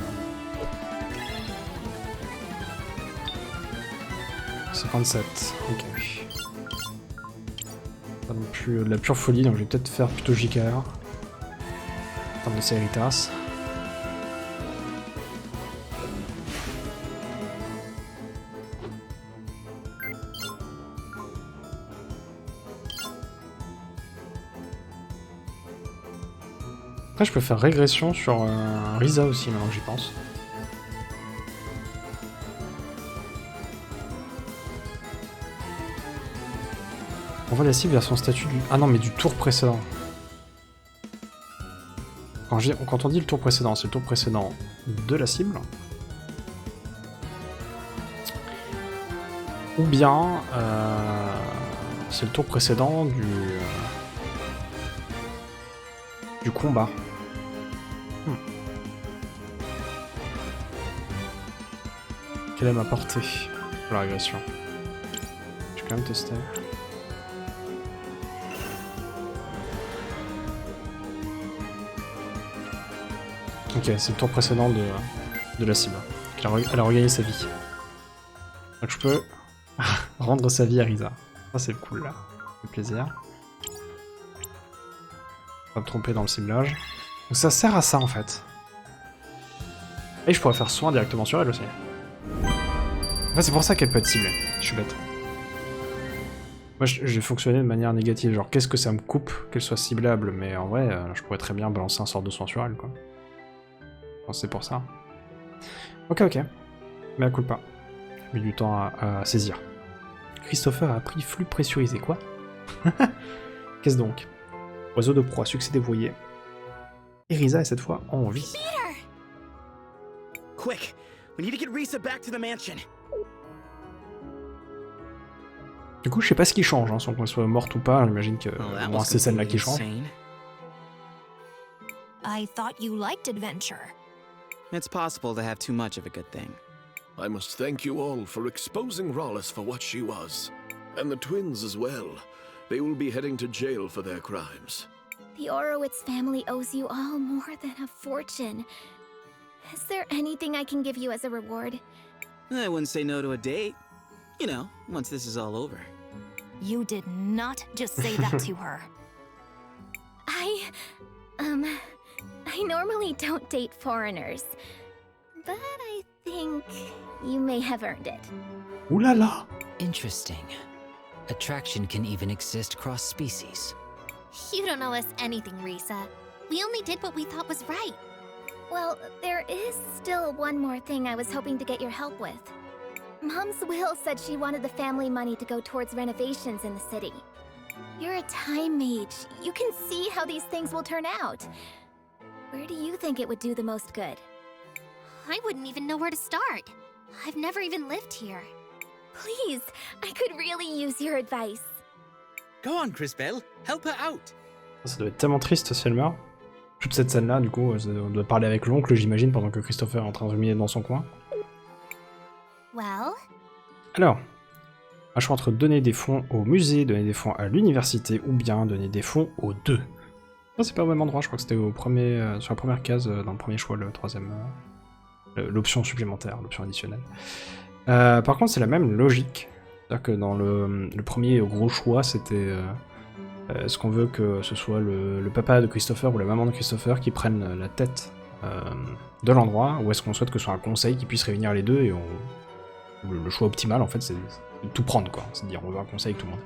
57, ok. Pas non plus de la pure folie, donc je vais peut-être faire plutôt JKR. En termes de Céléritas. Après je peux faire régression sur Risa aussi maintenant que j'y pense. On voit la cible vers son statut du... Ah non mais du tour précédent. Quand on dit le tour précédent, c'est le tour précédent de la cible. Ou bien c'est le tour précédent du combat. Quelle est ma portée pour la régression? Je vais quand même tester. Ok, c'est le tour précédent de la cible. Elle a regagné sa vie. Donc je peux rendre sa vie à Risa. Ça c'est cool là. Ça fait plaisir. Pas me tromper dans le ciblage. Donc ça sert à ça en fait. Et je pourrais faire soin directement sur elle aussi. Enfin, c'est pour ça qu'elle peut être ciblée. Je suis bête. Moi j'ai fonctionné de manière négative. Genre qu'est-ce que ça me coupe qu'elle soit ciblable. Mais en vrai je pourrais très bien balancer un sort de soin sur elle quoi. Bon, c'est pour ça. Ok. Mais elle coule pas. J'ai mis du temps à saisir. Christopher a pris flux pressurisé quoi? Qu'est-ce donc? Oiseau de proie, succès dévoyé. Erisa est cette fois en vie. Quick, we need to get Risa back to the mansion. Du coup, je sais pas ce qui change, hein, sans qu'on soit morte ou pas. J'imagine que moins c'est celle-là qui change. I thought you liked adventure. It's possible to have too much of a good thing. I must thank you all for exposing Rhallus for what she was. And the twins as well. They will be heading to jail for their crimes. The Oroitz family owes you all more than a fortune. Is there anything I can give you as a reward? I wouldn't say no to a date. You know, once this is all over. You did not just say that to her. I normally don't date foreigners. But I think you may have earned it. Ooh la la! Interesting. Attraction can even exist cross-species. You don't owe us anything, Risa. We only did what we thought was right. Well, there is still one more thing I was hoping to get your help with. Mom's will said she wanted the family money to go towards renovations in the city. You're a time mage. You can see how these things will turn out. Where do you think it would do the most good? I wouldn't even know where to start. I've never even lived here. Please, I could really use your advice. Go on, Cris Tales. Help her out. Ça doit être tellement triste si elle meurt. Toute cette scène-là, du coup, on doit parler avec l'oncle, j'imagine, pendant que Christopher est en train de ruminer dans son coin. Well? Alors, un choix entre donner des fonds au musée, donner des fonds à l'université, ou bien donner des fonds aux deux. Ça, c'est pas au même endroit, je crois que c'était au premier, sur la première case, dans le premier choix, le troisième, l'option supplémentaire, l'option additionnelle. Par contre, c'est la même logique. C'est-à-dire que dans le premier gros choix, c'était est-ce qu'on veut que ce soit le papa de Christopher ou la maman de Christopher qui prennent la tête de l'endroit, ou est-ce qu'on souhaite que ce soit un conseil qui puisse réunir les deux, et le choix optimal, en fait, c'est de tout prendre, quoi. C'est de dire, on veut un conseil avec tout le monde.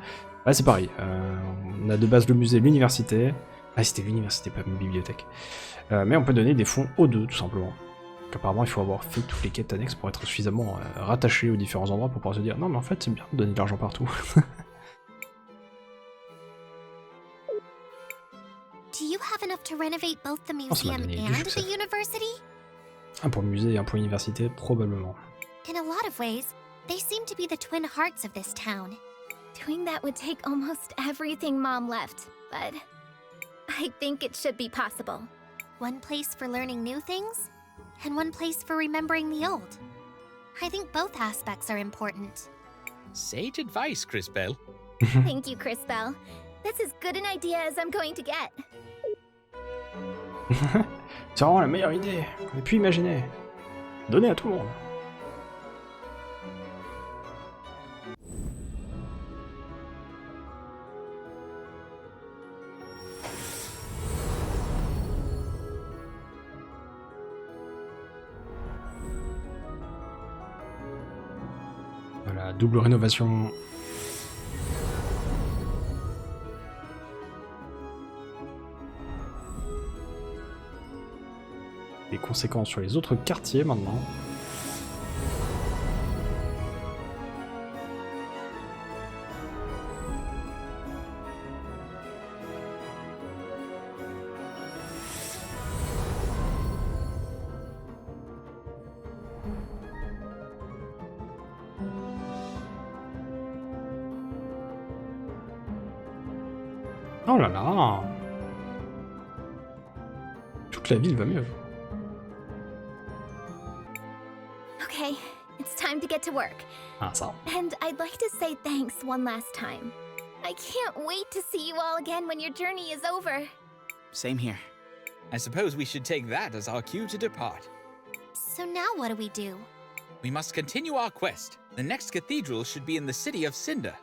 Là, c'est pareil. On a de base le musée, l'université. Ah, c'était l'université, pas une bibliothèque. Mais on peut donner des fonds aux deux, tout simplement. Donc, apparemment, il faut avoir fait toutes les quêtes annexes pour être suffisamment rattaché aux différents endroits pour pouvoir se dire, non, mais en fait, c'est bien de donner de l'argent partout. Do you have enough to renovate both the museum and the university? Un pour le musée et un pour l'université, probablement. In a lot of ways, they seem to be the twin hearts of this town. Doing that would take almost everything Mom left, but I think it should be possible. One place for learning new things, and one place for remembering the old. I think both aspects are important. Sage advice, Cris Tales. Thank you, Cris Tales. That's as good an idea as I'm going to get. C'est vraiment la meilleure idée qu'on ait pu imaginer. Donner à tout le monde. Voilà, double rénovation. Des conséquences sur les autres quartiers maintenant. Oh là là! Toute la ville va mieux. Okay, it's time to get to work. Ah, ça. And I'd like to say thanks one last time. I can't wait to see you all again when your journey is over. Same here. I suppose we should take that as our cue to depart. So now what do we do? We must continue our quest. The next cathedral should be in the city of Cinder.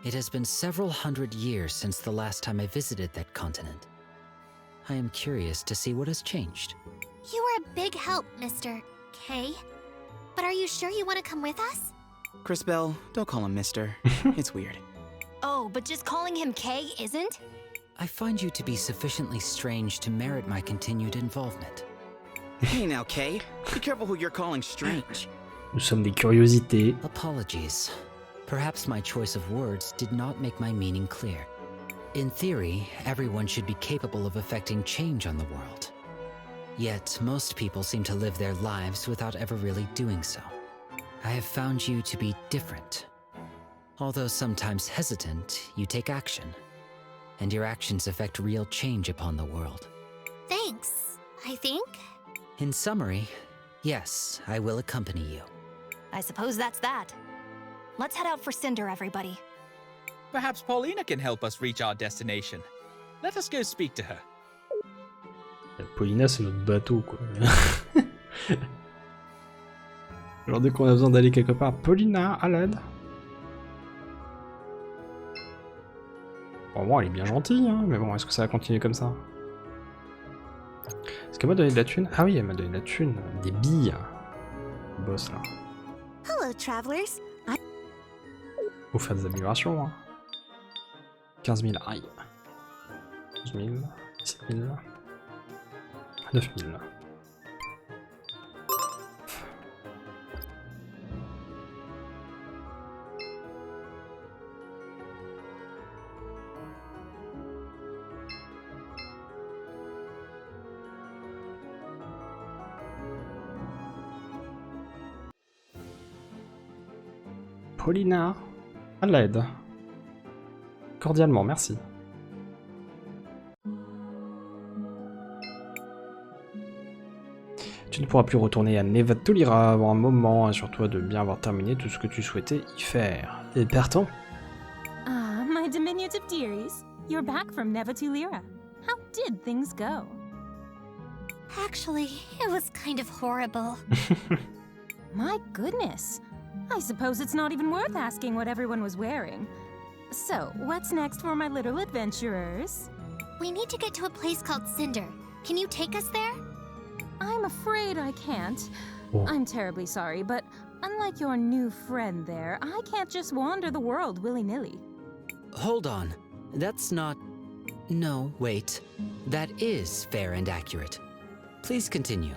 It has been several hundred years since the last time I visited that continent. I am curious to see what has changed. You were a big help, Mr. K. But are you sure you want to come with us? Cris Tales, don't call him Mister. It's weird. Oh, but just calling him K isn't? I find you to be sufficiently strange to merit my continued involvement. Hey now, Kay. Be careful who you're calling strange. Nous sommes des curiosités. Apologies. Perhaps my choice of words did not make my meaning clear. In theory, everyone should be capable of affecting change on the world. Yet, most people seem to live their lives without ever really doing so. I have found you to be different. Although sometimes hesitant, you take action. And your actions affect real change upon the world. Thanks, I think. In summary, yes, I will accompany you. I suppose that's that. Let's head out for Cinder, everybody. Perhaps Paulina can help us reach our destination. Let us go speak to her. Paulina, c'est notre bateau, quoi. Genre, dès qu'on a besoin d'aller quelque part, Paulina, à l'aide. Bon, elle est bien gentille, hein, mais bon, est-ce que ça va continuer comme ça? Est-ce qu'elle m'a donné de la thune? Ah oui, elle m'a donné de la thune. Des billes. Le boss, là. Hello, travelers. Faut faire des améliorations, hein. 15 000, aïe. 12 000, 17 000, 9 000. Paulina, à l'aide. Cordialement, merci. Tu ne pourras plus retourner à Neva Tulira avant un moment, assure-toi de bien avoir terminé tout ce que tu souhaitais y faire. Et partons. Ah, my diminutive dearies, you're back from Neva Tulira. How did things go? Actually, it was kind of horrible. My goodness. I suppose it's not even worth asking what everyone was wearing. So, what's next for my little adventurers? We need to get to a place called Cinder. Can you take us there? I'm afraid I can't. Oh. I'm terribly sorry, but unlike your new friend there, I can't just wander the world willy-nilly. Hold on. That's not... No, wait. That is fair and accurate. Please continue.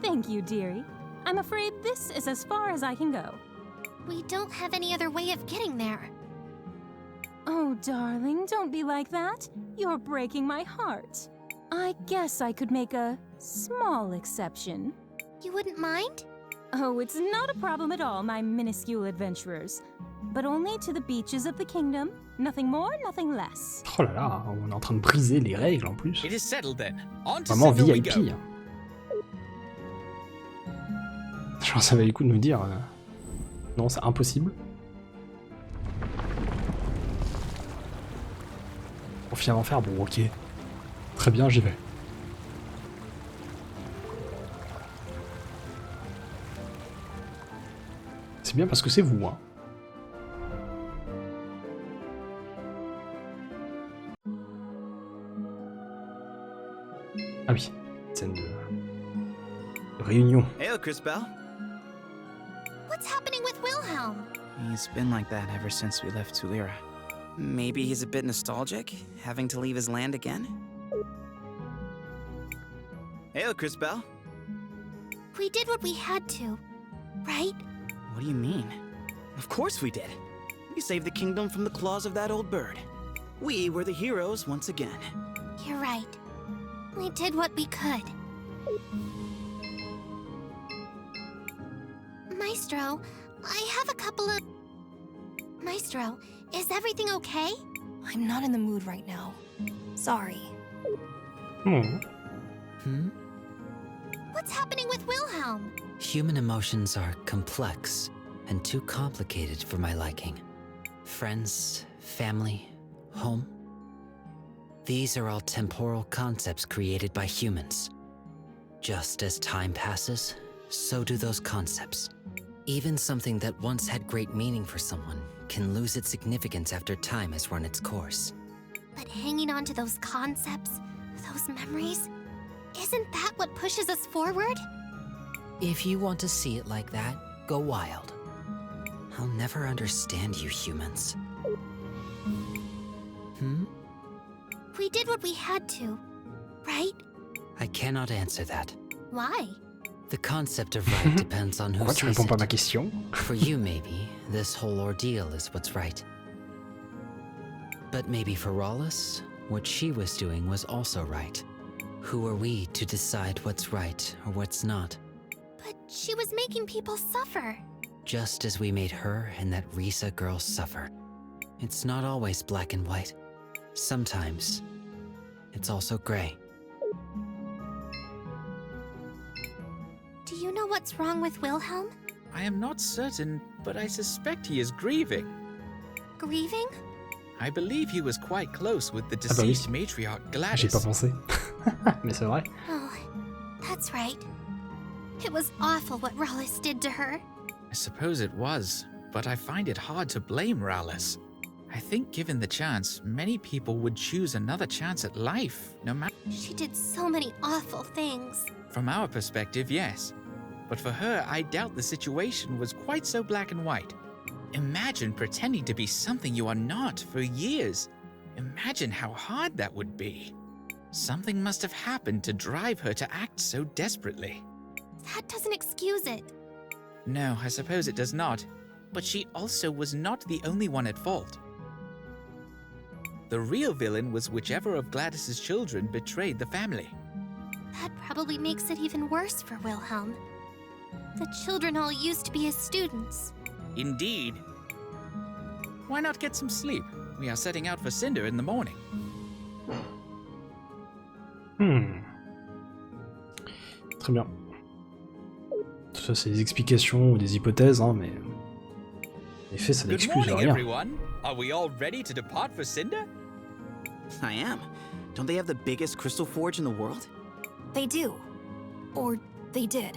Thank you, dearie. I'm afraid this is as far as I can go. We don't have any other way of getting there. Oh, darling, don't be like that. You're breaking my heart. I guess I could make a small exception. You wouldn't mind? Oh, it's not a problem at all, my minuscule adventurers. But only to the beaches of the kingdom. Nothing more, nothing less. Oh là là, on est en train de briser les règles en plus. It is settled then. On to Vraiment Cinder we VIP. go. Hein. Genre ça valait le coup de nous dire... Non, c'est impossible. Pour finalement faire, bon ok. Très bien, j'y vais. C'est bien parce que c'est vous, hein. Ah oui, scène de réunion. Hey, Cris Tales. What's happening with Wilhelm? He's been like that ever since we left Tulira. Maybe he's a bit nostalgic, having to leave his land again? Hey, Cris Tales. We did what we had to, right? What do you mean? Of course we did. We saved the kingdom from the claws of that old bird. We were the heroes once again. You're right. We did what we could. Maestro, I have a couple of... Maestro, is everything okay? I'm not in the mood right now. Sorry. What's happening with Wilhelm? Human emotions are complex and too complicated for my liking. Friends, family, home. These are all temporal concepts created by humans. Just as time passes, so do those concepts. Even something that once had great meaning for someone can lose its significance after time has run its course. But hanging on to those concepts, those memories, isn't that what pushes us forward? If you want to see it like that, go wild. I'll never understand you humans. We did what we had to, right? I cannot answer that. Why? The concept of right depends on who Pourquoi tu sees réponds pas à it. ma question? For you, maybe, this whole ordeal is what's right. But maybe for Rhallus, what she was doing was also right. Who are we to decide what's right or what's not? But she was making people suffer. Just as we made her and that Risa girl suffer. It's not always black and white. Sometimes, it's also gray. Do you know what's wrong with Wilhelm? I am not certain, but I suspect he is grieving. Grieving? I believe he was quite close with the deceased matriarch Gladys. J'y ai pas pensé. Mais c'est vrai. Oh, that's right. It was awful what Rhallus did to her. I suppose it was, but I find it hard to blame Rhallus. I think given the chance, many people would choose another chance at life, no matter... She did so many awful things. From our perspective, yes. But for her, I doubt the situation was quite so black and white. Imagine pretending to be something you are not for years. Imagine how hard that would be. Something must have happened to drive her to act so desperately. That doesn't excuse it. No, I suppose it does not. But she also was not the only one at fault. The real villain was whichever of Gladys's children betrayed the family. That probably makes it even worse for Wilhelm. The children all used to be his students. Indeed. Why not get some sleep? We are setting out for Cinder in the morning. Très bien. Tout ça, c'est des explications ou des hypothèses, hein, mais... En effet, ça n'excuse rien. Everyone. Are we all ready to depart for Cinder? I am. Don't they have the biggest crystal forge in the world? They do. Or they did.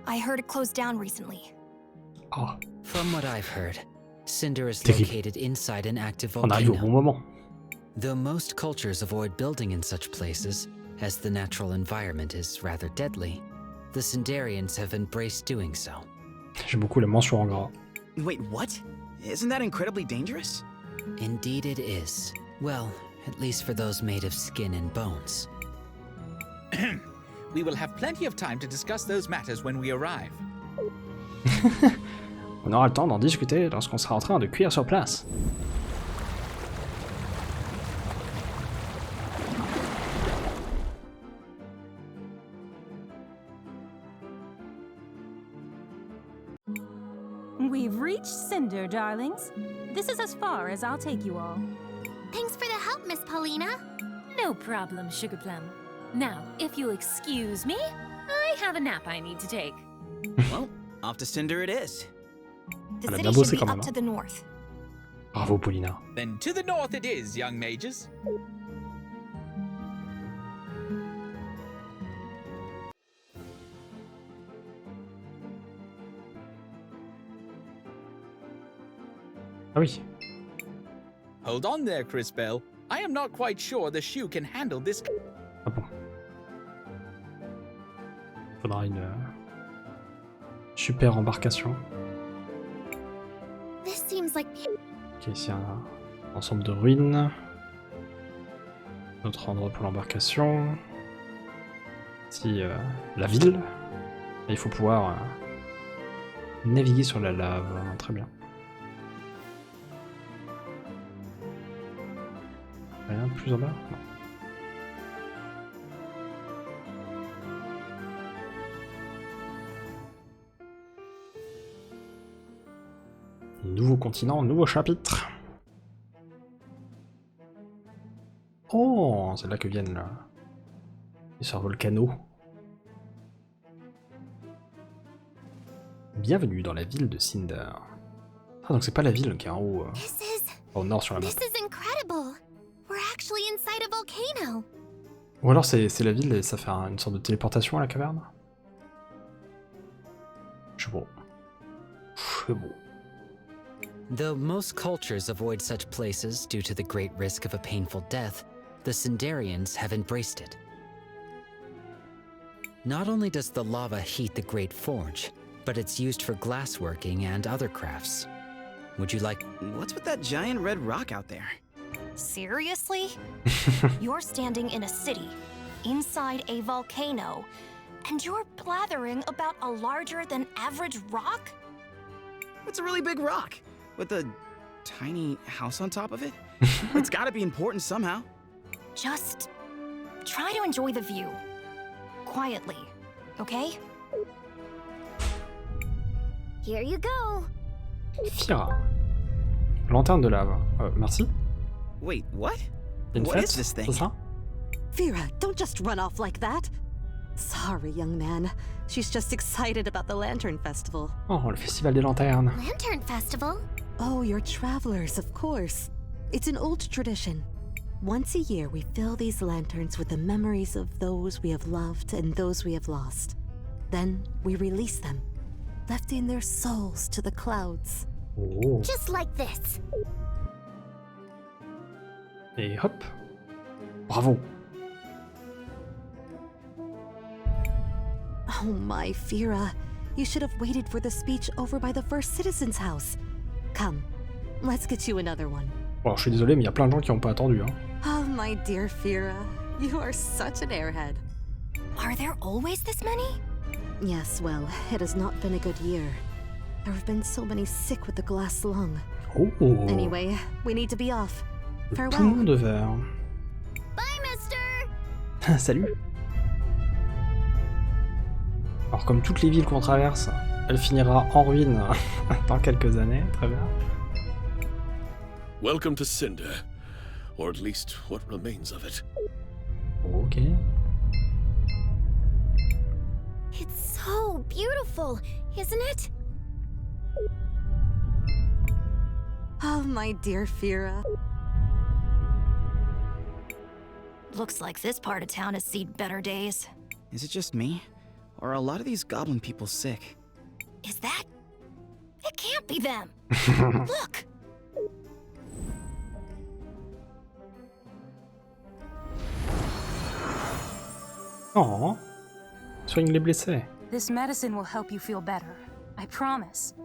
I heard it closed down recently. Oh. From what I've heard, Cinder is Terrible. located inside an active On arrive au bon volcano. moment. Though most cultures avoid building in such places, as the natural environment is rather deadly, the Cinderians have embraced doing so. J'aime beaucoup la mention en gras. Wait, what? Isn't that incredibly dangerous? Indeed it is. Well, at least for those made of skin and bones. We will have plenty of time to discuss those matters when we arrive. On aura le temps d'en discuter lorsqu'on sera en train de cuire sur place. We've reached Cinder, darlings. This is as far as I'll take you all. Thanks for the help, Miss Paulina. No problem, Sugar Plum. Now, if you'll excuse me, I have a nap I need to take. Well, off to Cinder it is. The Elle a city bien bossé should be quand up même. to the north. Bravo, Paulina. Then to the north it is, young mages. Ah oui. Hold on there, Cris Bell. I am not quite sure the shoe can handle this. Ah bon. Faudra une super embarcation. This seems like... Ok, ici un ensemble de ruines. Autre endroit pour l'embarcation. Ici la ville. Et il faut pouvoir naviguer sur la lave. Très bien. Rien de plus en bas? Non. Nouveau continent, nouveau chapitre. Oh, c'est là que viennent là. Les sœurs Volcano. Bienvenue dans la ville de Cinder. Ah, donc c'est pas la ville qui est en haut. Au nord sur la map. This is incredible. We're actually inside a volcano. Ou alors c'est la ville et ça fait une sorte de téléportation à la caverne. Je sais pas. C'est bon. Though most cultures avoid such places due to the great risk of a painful death, the Cinderians have embraced it. Not only does the lava heat the Great Forge, but it's used for glassworking and other crafts. Would you like... What's with that giant red rock out there? Seriously? You're standing in a city, inside a volcano, and you're blathering about a larger-than-average rock? It's a really big rock, with a tiny house on top of it? It's gotta be important somehow. Just try to enjoy the view. Quietly, okay? Here you go. Fira. Lanterne de lave. Merci. Wait, what? Une What fête, is this thing? c'est ça? Fira, don't just run off like that. Sorry, young man. She's just excited about the Lantern Festival. Oh, le festival des lanternes. Lantern Festival? Oh, you're travelers, of course. It's an old tradition. Once a year, we fill these lanterns with the memories of those we have loved and those we have lost. Then we release them, lifting their souls to the clouds. Oh. Just like this. Et hop. Bravo. Oh my, Fira. You should have waited for the speech over by the first citizen's house. Come, let's get you another one. Bon, je suis désolé, mais il y a plein de gens qui n'ont pas attendu. Hein. Oh, my dear Fira. You are such an airhead. Are there always this many? Yes, well, it has not been a good year. There have been so many sick with the glass lung. Oh. Anyway, we need to be off. Le poumon de verre. Bye, mister! Salut. Alors, comme toutes les villes qu'on traverse, elle finira en ruine dans quelques années. Très bien. Welcome to Cinder. Or at least what remains of it. Ok. It's so beautiful, isn't it? Oh, my dear Fira. Looks like this part of town has seen better days. Is it just me? Or are a lot of these goblin people sick? Is that? It can't be them! Look! Oh. Soigne les blessés. This medicine will help you feel better. I promise.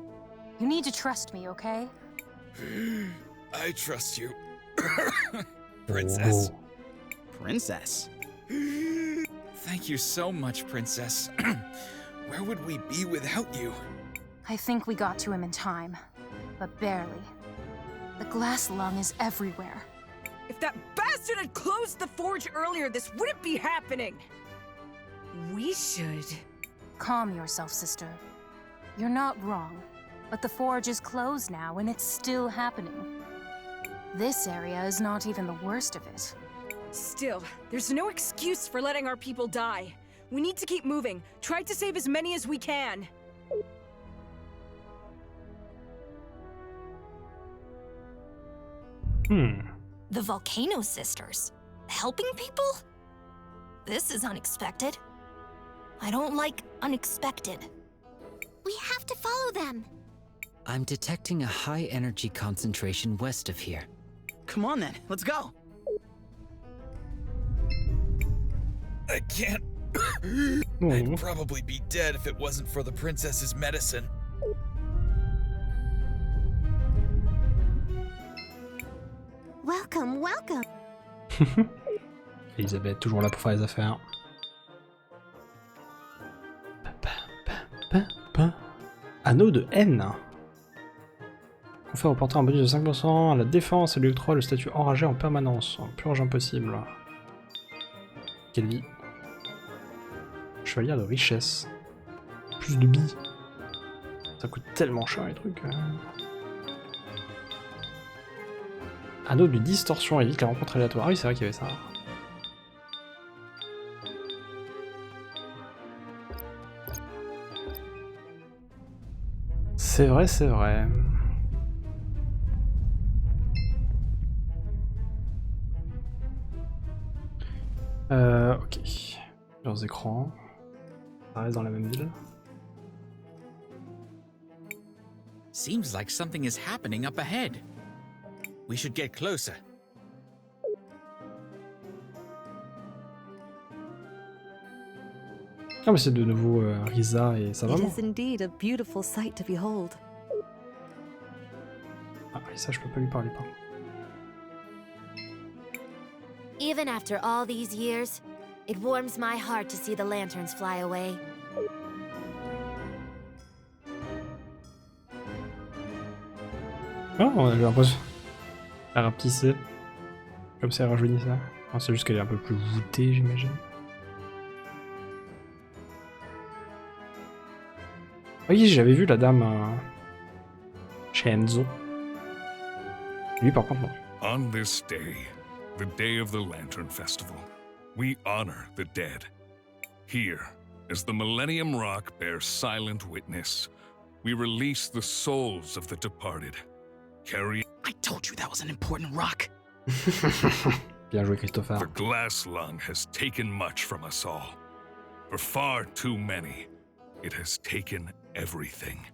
You need to trust me, okay? I trust you. Princess. Oh. Princess? Thank you so much, Princess. Where would we be without you? I think we got to him in time, but barely. The glass lung is everywhere. If that bastard had closed the forge earlier, this wouldn't be happening. We should... Calm yourself, sister. You're not wrong, but the forge is closed now and it's still happening. This area is not even the worst of it. Still, there's no excuse for letting our people die. We need to keep moving. Try to save as many as we can. The Volcano Sisters? Helping people? This is unexpected. I don't like unexpected. We have to follow them. I'm detecting a high energy concentration west of here. Come on then, let's go. I can't. I'd probably be dead if it wasn't for the princess's medicine. Welcome, welcome. Elisabeth, toujours là pour faire les affaires. Anneau de haine. Confère au porteur un bonus de 5% à la défense et lui octroie le statut enragé en permanence. Purge impossible. Quelle vie. Chevalier de richesse. Plus de billes. Ça coûte tellement cher les trucs. Anneau de distorsion évite la rencontre aléatoire. Ah oui, c'est vrai qu'il y avait ça. C'est vrai, c'est vrai. Ok. Leurs écrans. Ça reste dans la même ville. Seems like something is happening up ahead. We should get closer. Ah mais c'est de nouveau Risa et sa It maman. is indeed a beautiful sight to behold. Ah Risa, je peux pas lui parler pas. Even after all these years, it warms my heart to see the lanterns fly away. Oh, j'ai l'impression. Elle a rapetissé. Comme ça, elle rajeunit ça. Non, c'est juste qu'elle est un peu plus voûtée, j'imagine. Oui, j'avais vu la dame chez Enzo. Lui, par contre, non. On this day, the day of the Lantern Festival, we honor the dead. Here, as the Millennium Rock bears silent witness, we release the souls of the departed. Carry. I told you that was an important rock. Bien joué, Christopher. The glass lung has taken much from us all. For far too many, it has taken everything.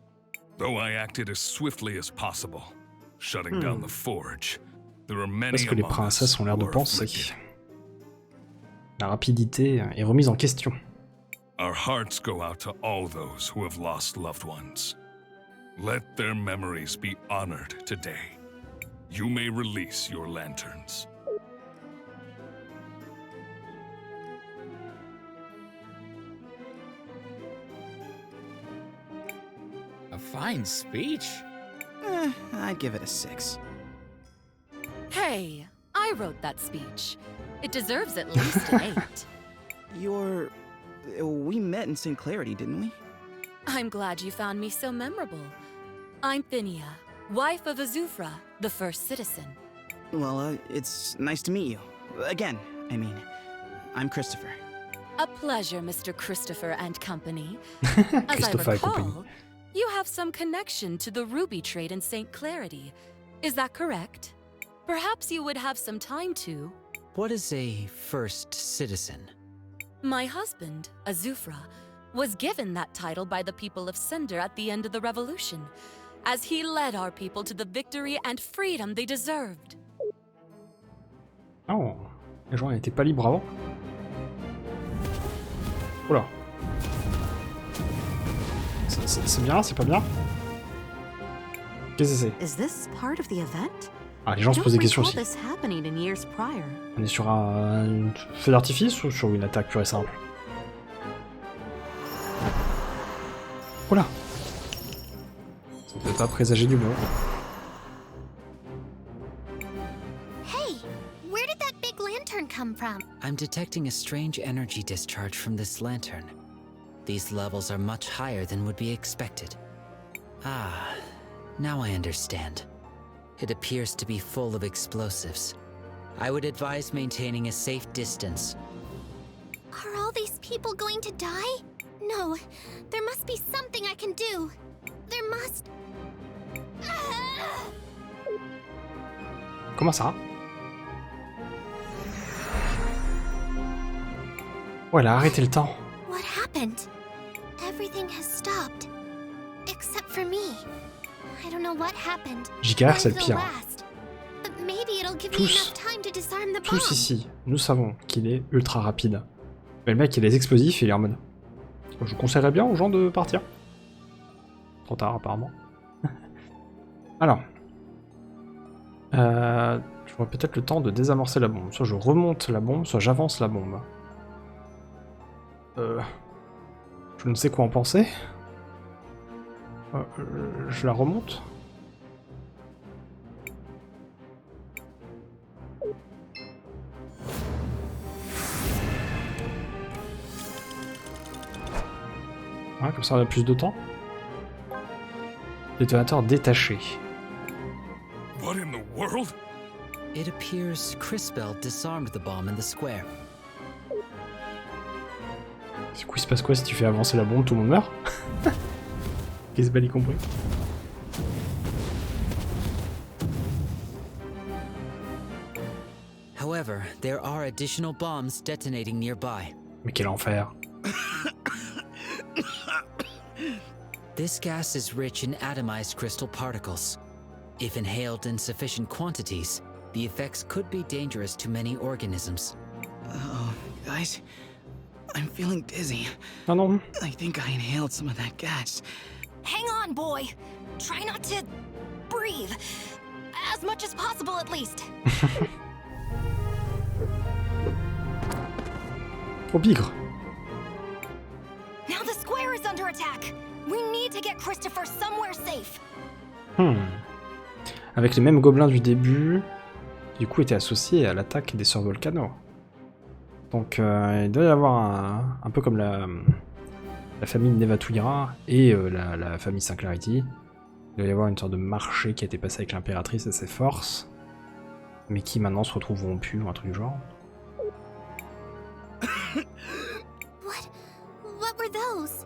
Though I acted as swiftly as possible, shutting down the forge, there are many Parce que les among princesses us ont l'air de who are penser. afflicted. La rapidité est remise en question. Our hearts go out to all those who have lost loved ones. Let their memories be honored today. You may release your lanterns. A fine speech. I'd give it a 6. Hey, I wrote that speech. It deserves at least an 8. We met in St. Clarity, didn't we? I'm glad you found me so memorable. I'm Phinia, wife of Azufra, the first citizen. Well, it's nice to meet you. Again, I mean, I'm Christopher. A pleasure, Mr. Christopher and Company. As I Christopher et recall, compagnie. you have some connection to the ruby trade in St. Clarity. Is that correct? Perhaps you would have some time to... What is a first citizen? My husband, Azufra, was given that title by the people of Cinder at the end of the revolution, as he led our people to the victory and freedom they deserved. Oh, les gens n'étaient pas libres avant. Oula. C'est bien, c'est pas bien. Qu'est-ce que c'est? Is this part of the event? Ah, les gens se posent des questions aussi. This happening in years prior. On est sur un feu d'artifice ou sur une attaque pure et simple? Oula. Ça peut pas présager du bon. Hey, where did that big lantern come from? I'm detecting a strange energy discharge from this lantern. These levels are much higher than would be expected. Ah, now I understand. It appears to be full of explosives. I would advise maintaining a safe distance. Are all these people going to die? No, there must be something I can do. There must... Comment ça? Oh, elle a arrêté le temps. What happened? Everything has stopped. Except for me. I don't know what happened. JKR, c'est le pire. But maybe it'll give me enough time to disarm the bomb. Tous ici, nous savons qu'il est ultra rapide. Mais le mec, il a des explosifs et il est en mode... Je conseillerais bien aux gens de partir. Trop tard, apparemment. Alors. J'aurais peut-être le temps de désamorcer la bombe. Soit je remonte la bombe, soit j'avance la bombe. Je ne sais quoi en penser. Je la remonte. Ouais, comme ça on a plus de temps. Détonateur détaché. What in the world? It appears Crispell disarmed the bomb in the square. Du coup, il se passe quoi si tu fais avancer la bombe, tout le monde meurt? Qu'est-ce que y compris? However, there are additional bombs detonating nearby. Mais quel enfer. This gas is rich in atomized crystal particles. If inhaled in sufficient quantities, the effects could be dangerous to many organisms. Oh, guys, I'm feeling dizzy. Oh non. I think I inhaled some of that gas. Hang on, boy. Try not to breathe. As much as possible, at least. Au bigre. Now the square is under attack. We need to get Christopher somewhere safe. avec les mêmes gobelins du début, qui du coup étaient associés à l'attaque des Sœurs Volcano. Donc il doit y avoir un peu comme la famille Neva Tulira et la famille Singularity. Il doit y avoir une sorte de marché qui a été passé avec l'impératrice et ses forces, mais qui maintenant se retrouvent rompus ou un truc du genre. What were those?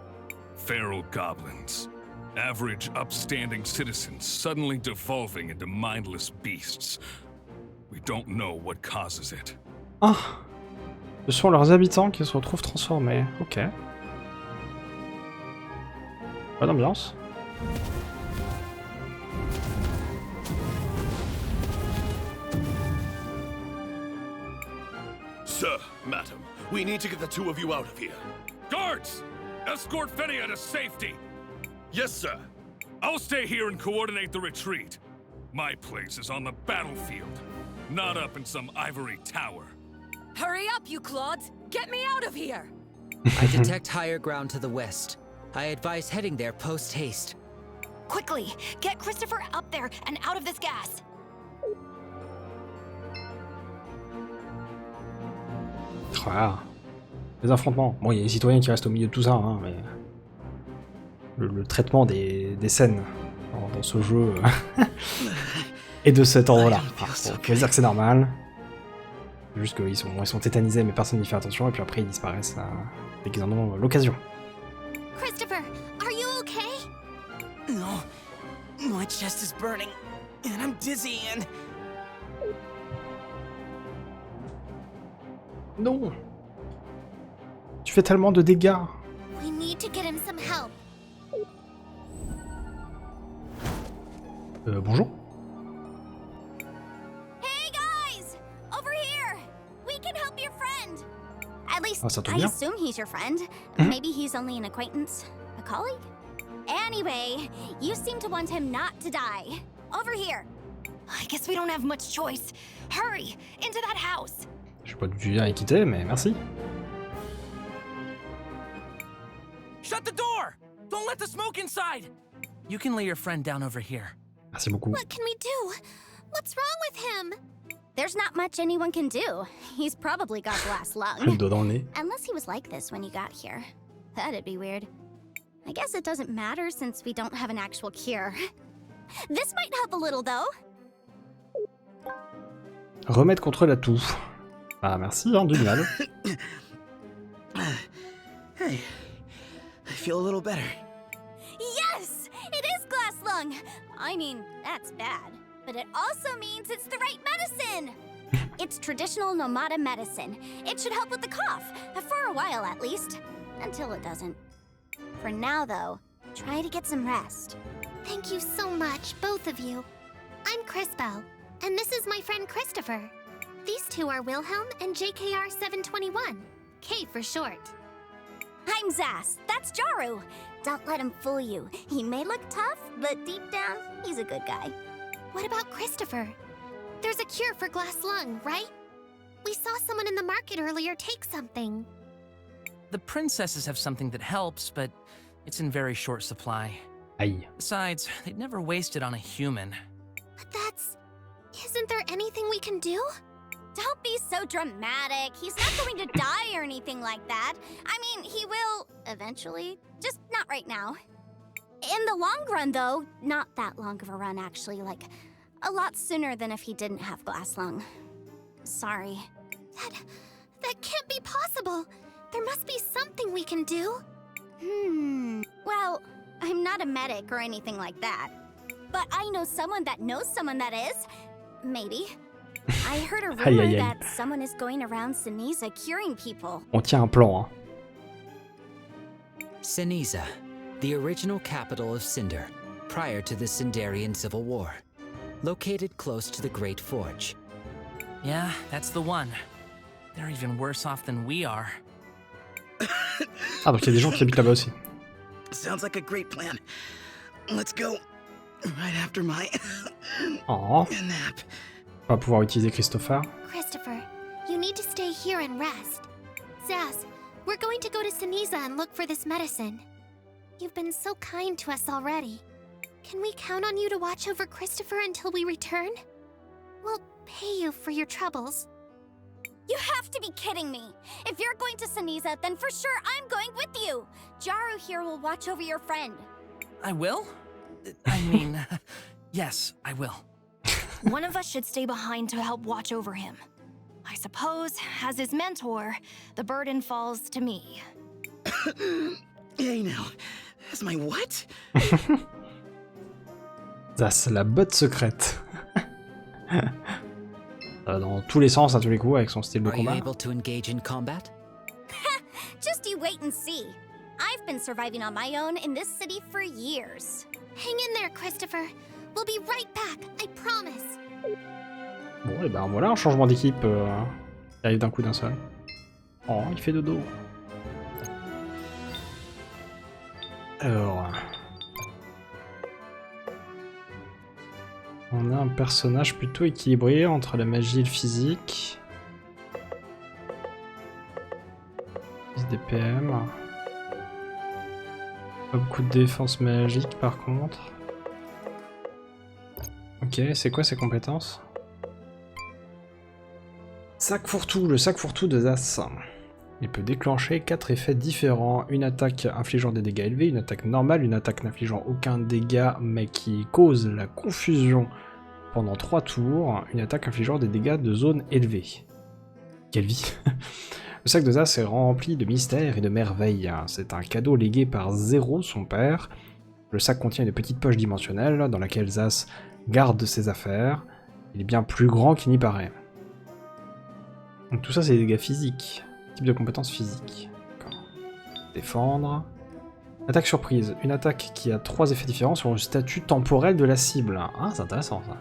Feral goblins. Average, upstanding citizens suddenly devolving into mindless beasts. We don't know what causes it. Ah! Ce sont leurs habitants qui se retrouvent transformés. Ok. Pas d'ambiance. Sir, madam, we need to get the two of you out of here. Guards! Escort Fenia to safety! Yes, sir. I'll stay here and coordinate the retreat. My place is on the battlefield, not up in some ivory tower. Hurry up, you clods! Get me out of here! I detect higher ground to the west. I advise heading there post-haste. Quickly, get Christopher up there and out of this gas. Ah. Les affrontements. Bon, il y a les citoyens qui restent au milieu de tout ça, hein, mais... Le traitement des scènes dans ce jeu et de cet ordre-là. Enfin, on peut dire que c'est normal. Juste qu'ils sont tétanisés, mais personne n'y fait attention, et puis après ils disparaissent dès qu'ils en ont l'occasion. Christopher, are you okay? No, my chest is burning, and I'm dizzy, and... Non! Tu fais tellement de dégâts! We need to get him some help. Bonjour? Hey guys! Over here! We can help your friend! At least, Ah, ça tombe I bien. assume he's your friend. Mhm. Maybe he's only an acquaintance. A colleague? Anyway, you seem to want him not to die. Over here! I guess we don't have much choice. Hurry! Into that house! Je suis pas du tout bien équité, mais merci. Shut the door! Don't let the smoke inside! You can lay your friend down over here. Merci beaucoup. What can we do? What's wrong with him? There's not much anyone can do. He's probably got glass Le lung. dos dans le nez. Unless he was like this when you got here. That'd be weird. I guess it doesn't matter since we don't have an actual cure. This might help a little though. Remède contre la toux. Ah merci, hein, du mal. Hey, I feel a little better. Yes! It is glass lung! I mean, that's bad. But it also means it's the right medicine! It's traditional Nomada medicine. It should help with the cough, for a while at least. Until it doesn't. For now, though, try to get some rest. Thank you so much, both of you. I'm Crispell, and this is my friend Christopher. These two are Wilhelm and JKR 721. K for short. I'm Zas. That's Jaru. Don't let him fool you. He may look tough, but deep down, he's a good guy. What about Christopher? There's a cure for glass lung, right? We saw someone in the market earlier take something. The princesses have something that helps, but it's in very short supply. Aïe. Besides, they'd never waste it on a human. But that's... Isn't there anything we can do? Don't be so dramatic. He's not going to die or anything like that. I mean, he will eventually, just not right now. In the long run, though, not that long of a run, actually, like a lot sooner than if he didn't have glass lung. Sorry. That can't be possible. There must be something we can do. Well, I'm not a medic or anything like that. But I know someone that knows someone that is. Maybe. I heard a rumor Aïe, aïe, aïe. that someone is going around Sinisa curing people. On tient un plan, hein. Cinder, the original capital of Cinder, prior to the Cinderian Civil War. Located close to the Great Forge. Yeah, that's the one. They're even worse off than we are. Ah, donc il y a des gens qui habitent là-bas aussi. Sounds like a great plan. Let's go. Right after my Oh. nap. On va pouvoir utiliser Christopher. Christopher, you need to stay here and rest. Zaz, we're going to go to Sinisa and look for this medicine. You've been so kind to us already. Can we count on you to watch over Christopher until we return? We'll pay you for your troubles. You have to be kidding me! If you're going to Saniza, then for sure I'm going with you! Jaru here will watch over your friend. I will? I mean, yes, I will. One of us should stay behind to help watch over him. I suppose, as his mentor, the burden falls to me. Hey now, as my what? Ça, c'est la botte secrète. Dans tous les sens, à tous les coups, avec son style de combat. Are you able to engage in combat? Just you wait and see. I've been surviving on my own in this city for years. Hang in there, Christopher. We'll be right back, I promise. Bon, et ben voilà un changement d'équipe qui arrive d'un coup d'un seul. Oh, il fait dodo. Alors... On a un personnage plutôt équilibré entre la magie et le physique. Des PM. Pas beaucoup de défense magique par contre. Ok, c'est quoi ses compétences? Sac fourre-tout, le sac fourre-tout de Zas. Il peut déclencher 4 effets différents, une attaque infligeant des dégâts élevés, une attaque normale, une attaque n'infligeant aucun dégât mais qui cause la confusion pendant 3 tours, une attaque infligeant des dégâts de zone élevée. Quelle vie! Le sac de Zas est rempli de mystères et de merveilles. C'est un cadeau légué par Zéro, son père. Le sac contient une petite poche dimensionnelle dans laquelle Zas garde ses affaires. Il est bien plus grand qu'il n'y paraît. Donc tout ça c'est des dégâts physiques. Type de compétences physiques. Défendre. Attaque surprise. Une attaque qui a 3 effets différents sur le statut temporel de la cible. Ah, c'est intéressant ça.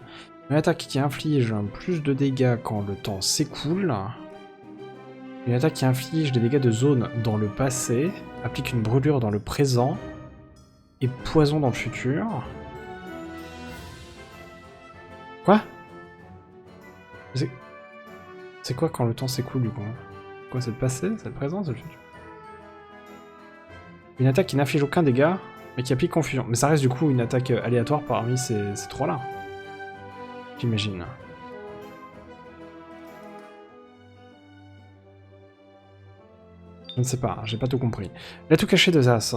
Une attaque qui inflige plus de dégâts quand le temps s'écoule. Une attaque qui inflige des dégâts de zone dans le passé. Applique une brûlure dans le présent. Et poison dans le futur. Quoi? C'est quoi quand le temps s'écoule du coup? Quoi, c'est le passé? C'est le présent? C'est le futur? Une attaque qui n'inflige aucun dégât, mais qui applique confusion. Mais ça reste du coup une attaque aléatoire parmi ces 3-là. J'imagine. Je ne sais pas, j'ai pas tout compris. L'atout caché de Zas.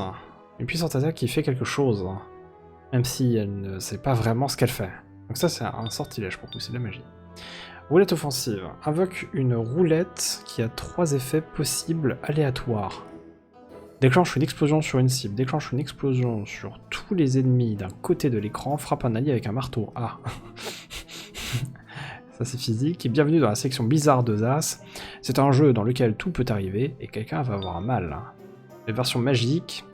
Une puissante attaque qui fait quelque chose. Même si elle ne sait pas vraiment ce qu'elle fait. Donc ça c'est un sortilège pour pousser de la magie. Roulette offensive. Invoque une roulette qui a 3 effets possibles aléatoires. Déclenche une explosion sur une cible. Déclenche une explosion sur tous les ennemis d'un côté de l'écran. Frappe un allié avec un marteau. Ah. Ça c'est physique. Et bienvenue dans la section bizarre de Zas. C'est un jeu dans lequel tout peut arriver et quelqu'un va avoir mal. Les versions magiques.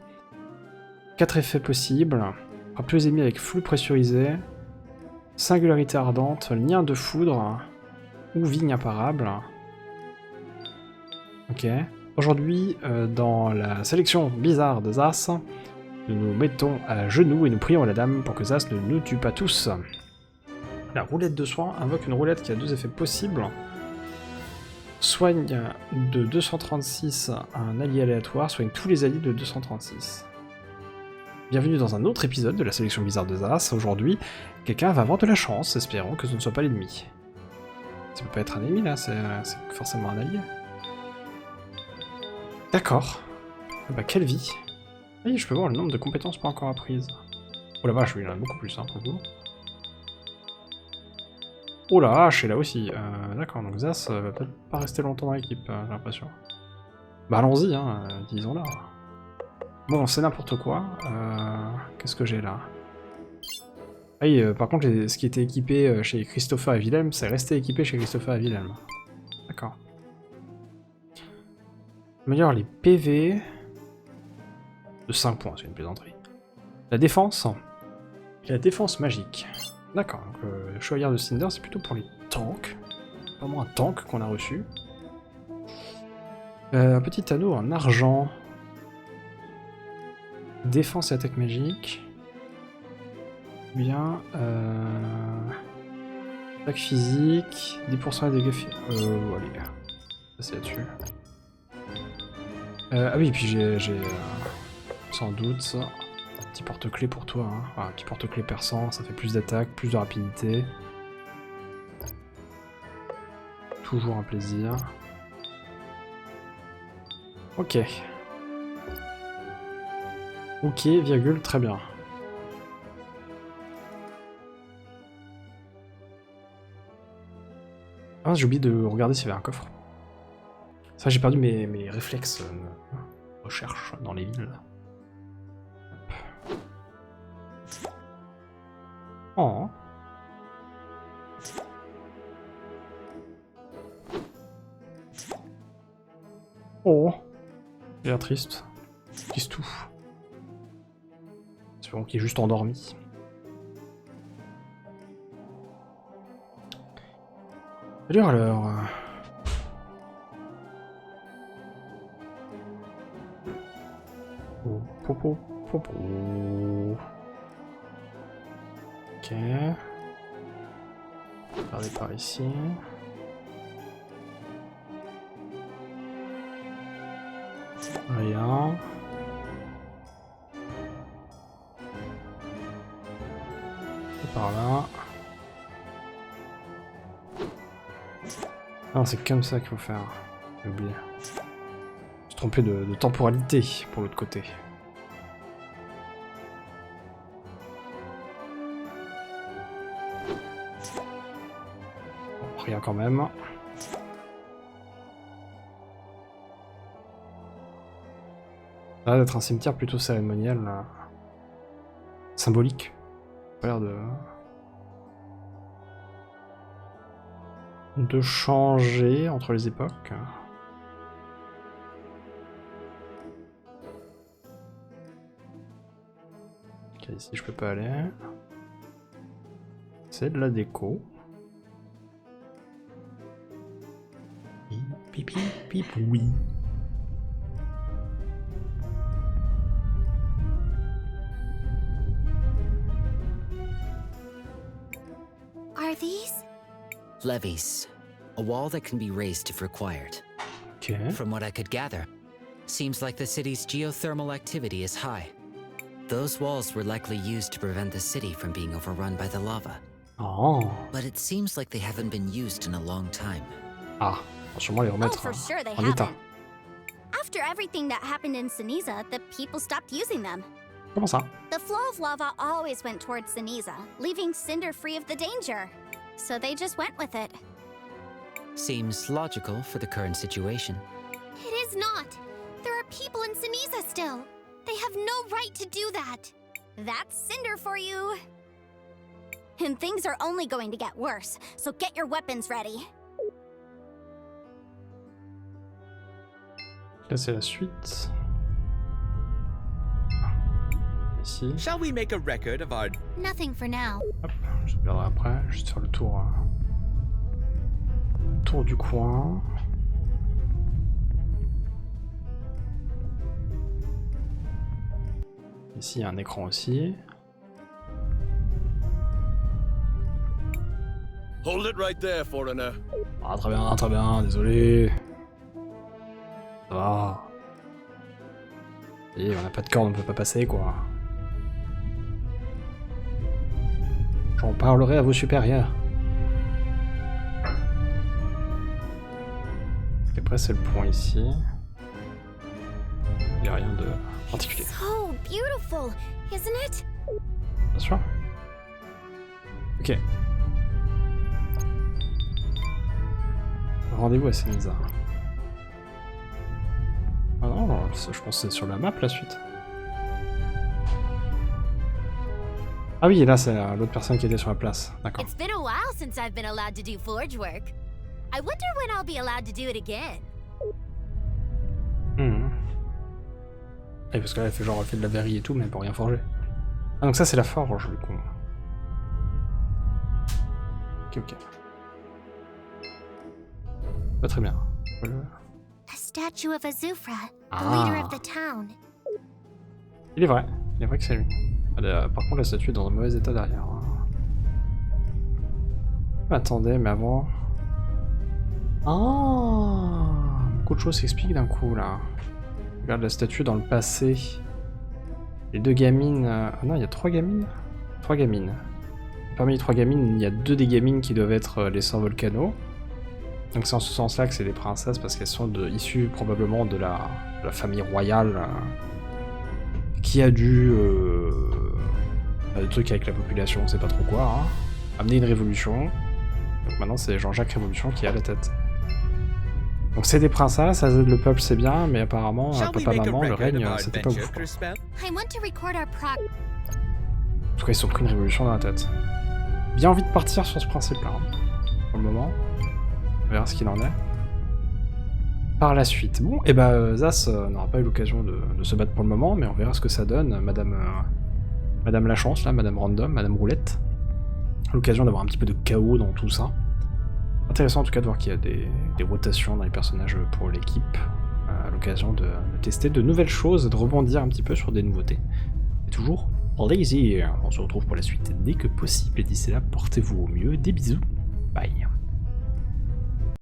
4 effets possibles. Frappe tous les ennemis avec flux pressurisé. Singularité ardente. Lien de foudre. Ou vigne imparable. Ok. Aujourd'hui, dans la sélection bizarre de Zas, nous nous mettons à genoux et nous prions à la dame pour que Zas ne nous tue pas tous. La roulette de soin invoque une roulette qui a 2 effets possibles. Soigne de 236 un allié aléatoire, soigne tous les alliés de 236. Bienvenue dans un autre épisode de la sélection bizarre de Zas. Aujourd'hui, quelqu'un va avoir de la chance, espérons que ce ne soit pas l'ennemi. Ça peut pas être un ennemi là, c'est forcément un allié. D'accord. Ah bah quelle vie. Oui, je peux voir le nombre de compétences pas encore apprises. Oh la vache, oui, il y en a beaucoup plus, hein, pour vous. Oh la vache, et là aussi. D'accord, donc Zas va peut-être pas rester longtemps dans l'équipe, j'ai l'impression. Bah allons-y, hein, disons-là. Bon, c'est n'importe quoi. Qu'est-ce que j'ai là? Ah oui, par contre, ce qui était équipé chez Christopher et Wilhelm, c'est resté équipé chez Christopher et Wilhelm. D'accord. Améliore les PV de 5 points, c'est une plaisanterie. La défense. La défense magique. D'accord, donc le chevalier de Cinder, c'est plutôt pour les tanks. Vraiment un tank qu'on a reçu. Un petit anneau en argent. Défense et attaque magique. Bien. Attaque physique. 10% de dégâts physiques. Allez. Ça c'est là-dessus. Ah oui, puis j'ai sans doute ça. Petit porte-clés pour toi, hein. Enfin, petit porte-clés perçant, ça fait plus d'attaque, plus de rapidité. Toujours un plaisir. Ok. Ok, virgule, très bien. Ah, j'ai oublié de regarder s'il y avait un coffre. Ça, j'ai perdu mes réflexes recherche dans les villes. Oh. Oh. J'ai l'air triste. Qu'est-ce tout. Espérons qu'il est juste endormi. Alors. Oh, popo, popo. Ok. Regardez par ici. Rien. Et par là. Non, c'est comme ça qu'il faut faire. J'ai oublié. Je me suis trompé de temporalité pour l'autre côté. Bon, rien quand même. Ça a l'air d'être un cimetière plutôt cérémonial. Là. Symbolique. Ça a l'air de changer entre les époques. Ok, ici je peux pas aller. C'est de la déco. Pipi, pipi, oui. Are these? Levees. A wall that can be raised if required. Okay. From what I could gather, seems like the city's geothermal activity is high. Those walls were likely used to prevent the city from being overrun by the lava. Oh. But it seems like they haven't been used in a long time. Ah, on va sûrement les remettre for sure they en état. haven't. After everything that happened in Ceniza, the people stopped using them. Comment ça? The flow of lava always went towards Ceniza, leaving Cinder free of the danger. So they just went with it. Seems logical for the current situation. It is not. There are people in Ceniza still. They have no right to do that. That's Cinder for you. And things are only going to get worse, so get your weapons ready. Là c'est la suite. Ici. Shall we make a record of our... Nothing for now. Hop, je regarderai après, juste faire le tour. Tour du coin. Ici il y a un écran aussi. Hold it right there, foreigner. Ah très bien, désolé. Ça va. Et on n'a pas de corde, on ne peut pas passer quoi. J'en parlerai à vos supérieurs. Et après c'est le point ici. Il n'y a rien de particulier. So beautiful, isn't it? Bien sûr. Ok. Rendez-vous à Ceniza. Ah non, je pense que c'est sur la map la suite. Ah oui, là c'est l'autre personne qui était sur la place. D'accord. It's been a while since I've been allowed to do forge work. I wonder when I'll be allowed to do it again. Et parce que là elle fait genre elle fait de la verrie et tout, mais pour rien forger. Ah donc ça c'est la forge du coup. Ok. Pas très bien. A statue of Azufra, the Ah. leader of the town. Il est vrai que c'est lui. Par contre la statue est dans un mauvais état derrière. Attendez, mais avant... Ah, beaucoup de choses s'expliquent d'un coup là. Regarde la statue dans le passé. Les 2 gamines... Ah non, il y a 3 gamines. 3 gamines. Parmi les 3 gamines, il y a 2 des gamines qui doivent être les sœurs Volcano. Donc c'est en ce sens-là que c'est des princesses, parce qu'elles sont issues probablement de la famille royale qui a dû... des trucs avec la population, on sait pas trop quoi, hein, amener une révolution. Donc maintenant c'est Jean-Jacques Révolution qui est à la tête. Donc c'est des princesses, elles aident le peuple, c'est bien, mais apparemment, papa-maman, le règne, c'était pas ouf. En tout cas, ils se sont pris une révolution dans la tête. Bien envie de partir sur ce principe-là, hein, pour le moment. On verra ce qu'il en est. Par la suite. Bon, et bah, Zas n'aura pas eu l'occasion de se battre pour le moment, mais on verra ce que ça donne. Madame la chance, là, Madame Random, Madame Roulette. L'occasion d'avoir un petit peu de chaos dans tout ça. Intéressant en tout cas de voir qu'il y a des rotations dans les personnages pour l'équipe. À l'occasion de tester de nouvelles choses, de rebondir un petit peu sur des nouveautés. Et toujours plaisir. On se retrouve pour la suite dès que possible. Et d'ici là, portez-vous au mieux. Des bisous. Bye.